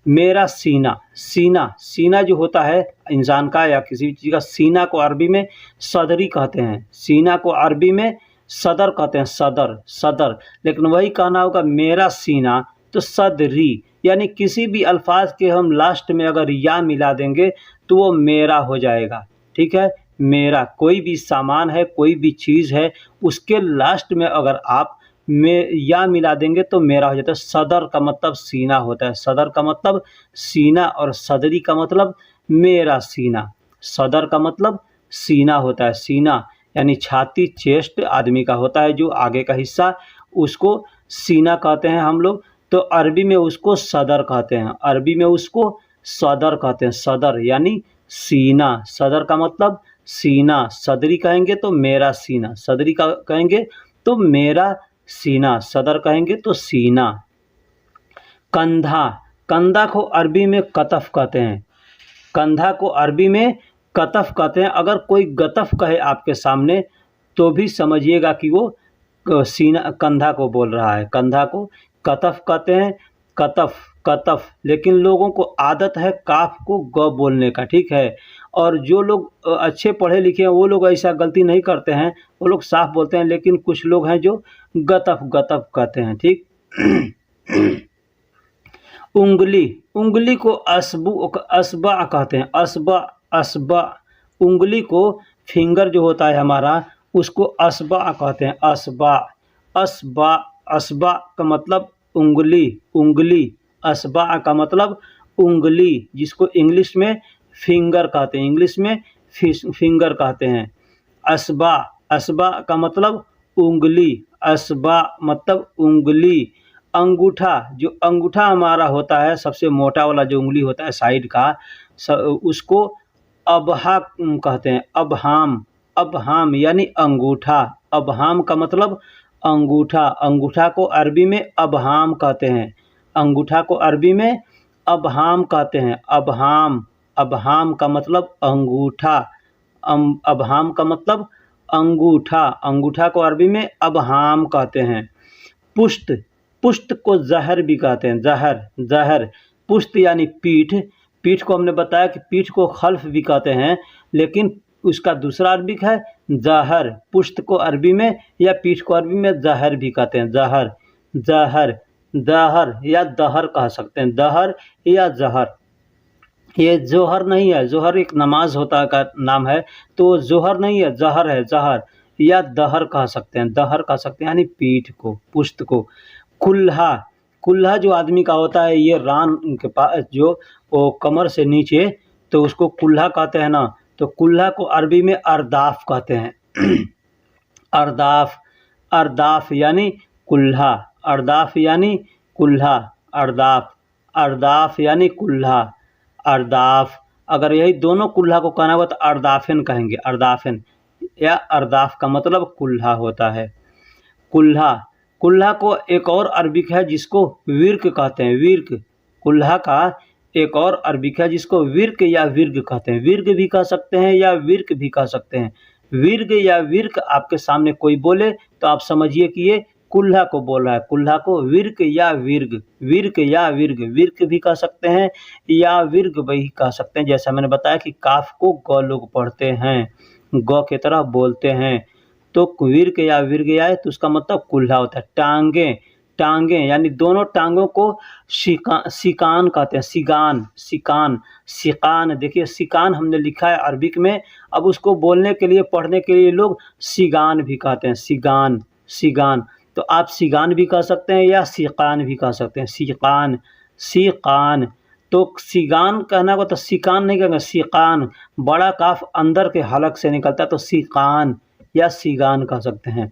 मेरा सीना, सीना, सीना जो होता है इंसान का या किसी भी चीज़ का, सीना को अरबी में सदरी कहते हैं, सीना को अरबी में सदर कहते हैं, सदर, सदर। लेकिन वही कहना होगा मेरा सीना तो सदरी, यानी किसी भी अल्फाज के हम लास्ट में अगर या मिला देंगे तो वो मेरा हो जाएगा, ठीक है। मेरा, कोई भी सामान है, कोई भी चीज़ है, उसके लास्ट में अगर आप में या मिला देंगे तो मेरा हो जाता है। सदर का मतलब सीना होता है, सदर का मतलब सीना और सदरी का मतलब मेरा सीना। सदर का मतलब सीना होता है, सीना यानी छाती, चेस्ट आदमी का होता है जो आगे का हिस्सा, उसको सीना कहते हैं हम लोग। तो अरबी में उसको सदर कहते हैं, अरबी में उसको सदर कहते हैं, सदर यानी सीना। सदर का मतलब सीना, सदरी कहेंगे तो मेरा सीना, सदरी का कहेंगे तो मेरा सीना, सदर कहेंगे तो सीना। कंधा, कंधा को अरबी में कतफ कहते हैं, कंधा को अरबी में कतफ कहते हैं। अगर कोई गतफ कहे आपके सामने तो भी समझिएगा कि वो सीना, कंधा को बोल रहा है, कंधा को कतफ कहते हैं, कतफ, कतफ। लेकिन लोगों को आदत है काफ को ग बोलने का, ठीक है। और जो लोग अच्छे पढ़े लिखे हैं वो लोग ऐसा गलती नहीं करते हैं, वो लोग साफ बोलते हैं, लेकिन कुछ लोग हैं जो गतफ, गतफ कहते हैं, ठीक। उंगली, उंगली को असबा कहते हैं, असबा, असबा। उंगली को फिंगर जो होता है हमारा उसको असबा कहते हैं। असबा, असबा, असबा का मतलब उंगली, उंगली। असबा का मतलब उंगली, जिसको इंग्लिश में फिंगर कहते हैं, इंग्लिश में फिंगर कहते हैं। असबा, असबा का मतलब उंगली, असबा मतलब उंगली। अंगूठा, जो अंगूठा हमारा होता है सबसे मोटा वाला जो उंगली होता है साइड का, उसको अबहा कहते हैं। अबहाम, अबहाम यानी अंगूठा। अबहाम का मतलब अंगूठा, अंगूठा को अरबी में अबहाम कहते हैं। अंगूठा को अरबी में अबहाम कहते हैं। अबहाम, अबहाम का मतलब अंगूठा। अबहाम का मतलब अंगूठा, अंगूठा को अरबी में अबहाम कहते हैं। पुष्ट, पुष्ट को जहर भी कहते हैं। जहर, जहर। पुष्ट यानी पीठ, पीठ को हमने बताया कि पीठ को खल्फ भी कहते हैं, लेकिन उसका दूसरा अरबी है जहर। पुष्ट को अरबी में या पीठ को अरबी में जहर भी कहते हैं। जहर, जहर, दहर या दहर कह सकते हैं। दहर या जहर। ये जोहर नहीं है, जोहर एक नमाज होता का नाम है, तो जोहर नहीं है, जहर है, जहर या दहर कह सकते हैं। दहर कह सकते हैं यानी पीठ को, पुष्ट को। कुल्हा, कुल्हा जो आदमी का होता है, ये रान के पास जो वो कमर से नीचे, तो उसको कुल्हा कहते हैं ना। तो कुल्हा को अरबी में अरदाफ कहते हैं। अरदाफ, अरदाफ यानी कुल्हा, अरदाफ यानी कुल्हा। अरदाफ, अरदाफ यानी कुल्हा, अरदाफ। अगर यही दोनों कुल्हा को कहना हुआ तो अरदाफिन कहेंगे। अरदाफिन या अरदाफ का मतलब कुल्हा होता है। कुल्हा, कुल्हा को एक और अरबिक है जिसको विर्क कहते हैं। विर्क, कुल्हा का एक और अरबिक है जिसको विर्क या विर्ग कहते हैं। विर्ग भी कह सकते हैं या विर्क भी कह सकते हैं। विर्ग या विर्क आपके सामने कोई बोले तो आप समझिए कि ये कुल्हा को बोल रहा है। कुल्हा को विर्क या विर्ग, विर्क या विर्ग, विर्क भी कह सकते हैं या विर्ग भी कह सकते हैं। जैसा मैंने बताया कि काफ को ग लोग पढ़ते हैं, ग की तरह बोलते हैं, तो विर्क या विर्ग आए तो उसका मतलब कुल्हा होता है। टांगे, टांगे यानी दोनों टांगों को सिकान कहते हैं। सिगान, सिकान, सिकान। देखिए सिकान हमने लिखा है अरबिक में, अब उसको बोलने के लिए, पढ़ने के लिए लोग सिगान भी कहते हैं। सिगान, सिगान। तो आप सिगान भी कह सकते हैं या सिकान भी कह सकते हैं। सिकान, सिकान। तो सिगान कहना को तो सिकान नहीं कहेंगे, सिकान। बड़ा काफ अंदर के हलक से निकलता है तो सिकान या सिगान कह सकते हैं।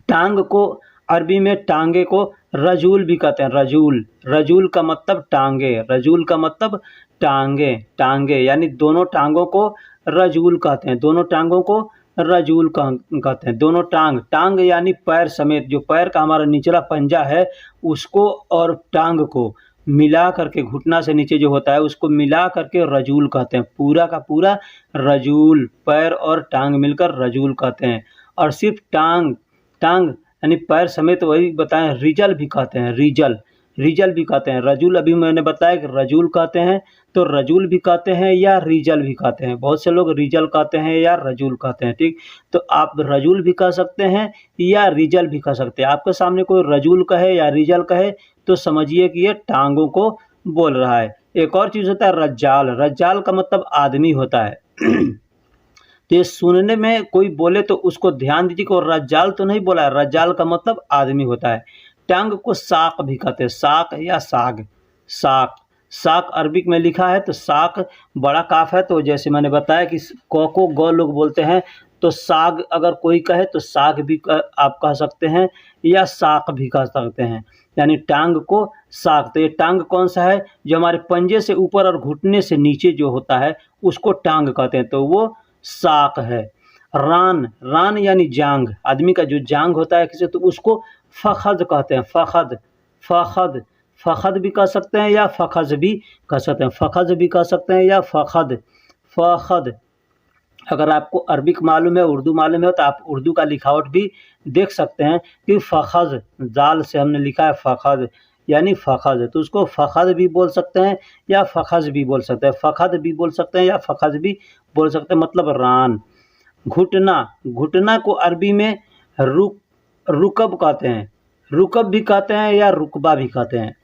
टांग को अरबी में टांगे को रजूल भी कहते हैं। रजूल, रजूल का मतलब टांगे, रजूल का मतलब टांगे, टांगे यानी दोनों टांगों को रजूल कहते हैं। दोनों टांगों को रजूल कहते हैं। दोनों टांग, टांग यानी पैर समेत, जो पैर का हमारा निचला पंजा है उसको और टांग को मिला करके, घुटना से नीचे जो होता है उसको मिला करके रजूल कहते हैं। पूरा का पूरा रजूल, पैर और टांग मिलकर रजूल कहते हैं। और सिर्फ टांग, टांग यानी पैर समेत वही बताएं, रिजल भी कहते हैं। रिजल, रिजल भी कहते हैं। रजूल अभी मैंने बताया कि रजूल कहते हैं, तो रजूल भी कहते हैं या रिजल भी कहते हैं। बहुत से लोग रिजल कहते हैं या रजूल कहते हैं, ठीक। तो आप रजूल भी कह सकते हैं या रिजल भी कह सकते हैं। आपके सामने कोई रजूल कहे या रिजल कहे तो समझिए कि ये टांगों को बोल रहा है। एक और चीज़ होता है रज्जाल, रज्जाल का मतलब आदमी होता है। तो ये सुनने में कोई बोले तो उसको ध्यान दीजिए कि रज्जाल तो नहीं बोला है, रज्जाल का मतलब आदमी होता है। टांग को साक भी कहते हैं। साक या साग, साक, साक अरबिक में लिखा है तो साक बड़ा काफ है, तो जैसे मैंने बताया कि क को ग लोग बोलते हैं, तो साग अगर कोई कहे तो साग भी आप कह सकते हैं या साक भी कह सकते हैं, यानी टांग को साक। तो ये टांग कौन सा है, जो हमारे पंजे से ऊपर और घुटने से नीचे जो होता है उसको टांग कहते हैं, तो वो साक है। रान, रान यानी जांग, आदमी का जो जांग होता है किसी, तो उसको फ़खद कहते हैं। फ़खद, फ़खद, फ़खद भी कह सकते हैं या फ़खज़ भी कह सकते हैं। फ़खज़ भी कह सकते हैं या फ़खद, फ़खद। अगर आपको अरबिक मालूम है, उर्दू मालूम है तो आप उर्दू का लिखावट भी देख सकते हैं कि फ़खज़, जाल से हमने लिखा है फ़खद यानी फ़खज़, तो उसको फ़खद भी बोल सकते हैं या फ़खज़ भी बोल सकते हैं। फ़खद भी बोल सकते हैं या फ़खज़ भी बोल सकते हैं, मतलब रान। घुटना, घुटना को अरबी में रुकब कहते हैं। रुकब भी कहते हैं या रुकबा भी कहते हैं।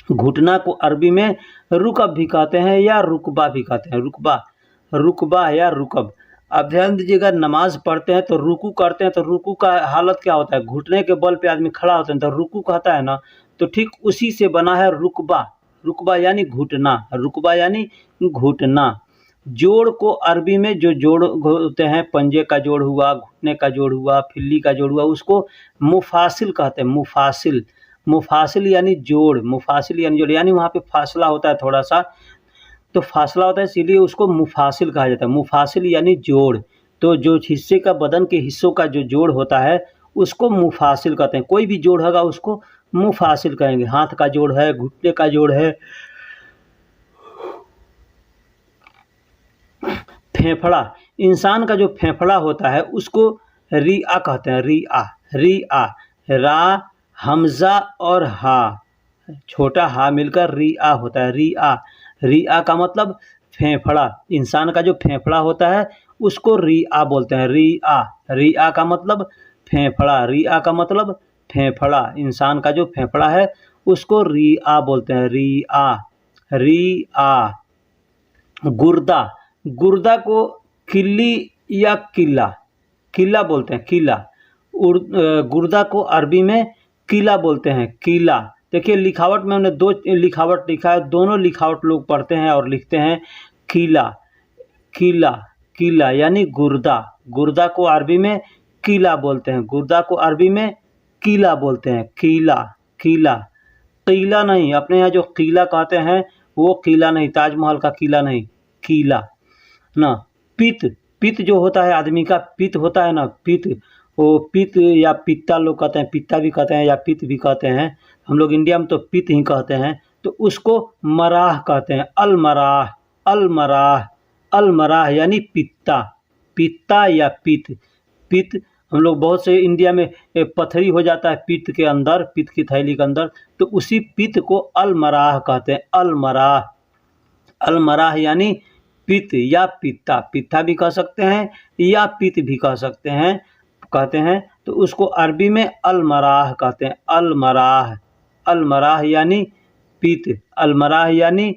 घुटना को अरबी में रुकब भी कहते हैं या रुकबा भी कहते हैं। रुकबा, रुकबा या रुकब। अब ध्यान दीजिएगा, नमाज पढ़ते हैं तो रुकू करते हैं तो रुकू का हालत क्या होता है, घुटने के बल पे आदमी खड़ा होता है तो रुकू कहता है ना, तो ठीक उसी से बना है रुकबा। रुकबा यानी घुटना, रुकबा यानी घुटना। जोड़ को अरबी में जो जोड़ होते हैं, पंजे का जोड़ हुआ, घुटने का जोड़ हुआ, फिल्ली का जोड़ हुआ, उसको मुफासिल कहते हैं। मुफासिल, मुफासिल यानी जोड़, मुफासिल यानी जोड़, यानी वहाँ पे फासला होता है थोड़ा सा, तो फासला होता है इसीलिए उसको मुफासिल कहा जाता है। मुफासिल यानी जोड़। तो जो हिस्से का, बदन के हिस्सों का जो जोड़ होता है उसको मुफासिल कहते हैं। कोई भी जोड़ होगा उसको मुफासिल कहेंगे। हाथ का जोड़ है, घुटने का जोड़ है। फेफड़ा, इंसान का जो फेफड़ा होता है उसको रिआ कहते हैं। रिआ, रिआ, रा, हमजा और हा, छोटा हा मिलकर रिआ होता है। रिआ, रिआ का मतलब फेफड़ा। इंसान का जो फेफड़ा होता है उसको रिआ बोलते हैं। रिआ, रिआ का मतलब फेफड़ा, रिआ का मतलब फेफड़ा। इंसान का जो फेफड़ा है उसको रिआ बोलते हैं। रिआ, रिआ। गुर्दा, गुर्दा को किल्ली या किला, किला बोलते हैं, किला। गुर्दा को अरबी में किला बोलते हैं, किला। देखिए लिखावट में हमने दो लिखावट लिखा है, दोनों लिखावट लोग पढ़ते हैं और लिखते हैं किला, किला, किला यानी गुर्दा। गुर्दा को अरबी में किला बोलते हैं, गुर्दा को अरबी में किला बोलते हैं, किला, किला। किला नहीं, अपने यहाँ जो किला कहते हैं वो किला नहीं, ताजमहल का किला नहीं, किला ना। पित्त, पित्त जो होता है आदमी का, पित्त होता है ना, पित्त, वो पित्त या पित्ता लोग कहते हैं, पित्ता भी कहते हैं या पित्त भी कहते हैं। हम लोग इंडिया में तो पित्त ही कहते हैं। तो उसको मराह कहते हैं, अलमराह, अलमराह, अलमराह यानी पित्ता, पित्ता या पित्त। पित्त हम लोग बहुत से इंडिया में पथरी हो जाता है पित्त के अंदर, पित्त की थैली के अंदर, तो उसी पित्त को अलमराह कहते हैं, अलमराह। अलमराह यानी पित्त या पित्ता, पित्ता भी कह सकते हैं या पित्त भी कह सकते हैं, कहते हैं। तो उसको अरबी में अलमराह कहते हैं, अलमराह। अलमराह यानी पित्त, अलमराह यानी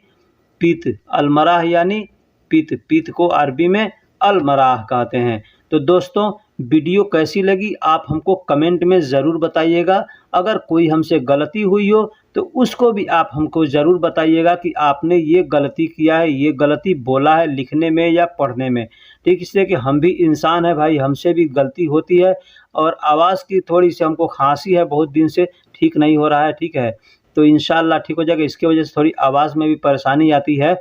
पित्त, अलमराह यानी पित्त। पित्त को अरबी में अलमराह कहते हैं। तो दोस्तों वीडियो कैसी लगी आप हमको कमेंट में ज़रूर बताइएगा। अगर कोई हमसे गलती हुई हो तो उसको भी आप हमको ज़रूर बताइएगा कि आपने ये गलती किया है, ये गलती बोला है लिखने में या पढ़ने में। ठीक, इसलिए कि हम भी इंसान हैं भाई, हमसे भी गलती होती है। और आवाज़ की थोड़ी सी हमको खांसी है, बहुत दिन से ठीक नहीं हो रहा है, ठीक है। तो इंशाल्लाह ठीक हो जाएगा। इसकी वजह से थोड़ी आवाज़ में भी परेशानी आती है।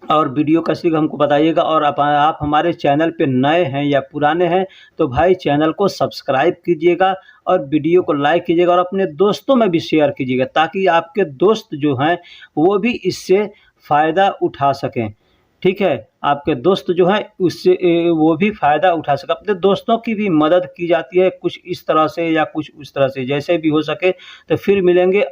और वीडियो कैसी लगी हमको बताइएगा। और आप हमारे चैनल पे नए हैं या पुराने हैं तो भाई चैनल को सब्सक्राइब कीजिएगा और वीडियो को लाइक कीजिएगा और अपने दोस्तों में भी शेयर कीजिएगा, ताकि आपके दोस्त जो हैं वो भी इससे फ़ायदा उठा सकें। ठीक है, आपके दोस्त जो हैं उससे वो भी फ़ायदा उठा सकें। अपने दोस्तों की भी मदद की जाती है कुछ इस तरह से या कुछ उस तरह से, जैसे भी हो सके। तो फिर मिलेंगे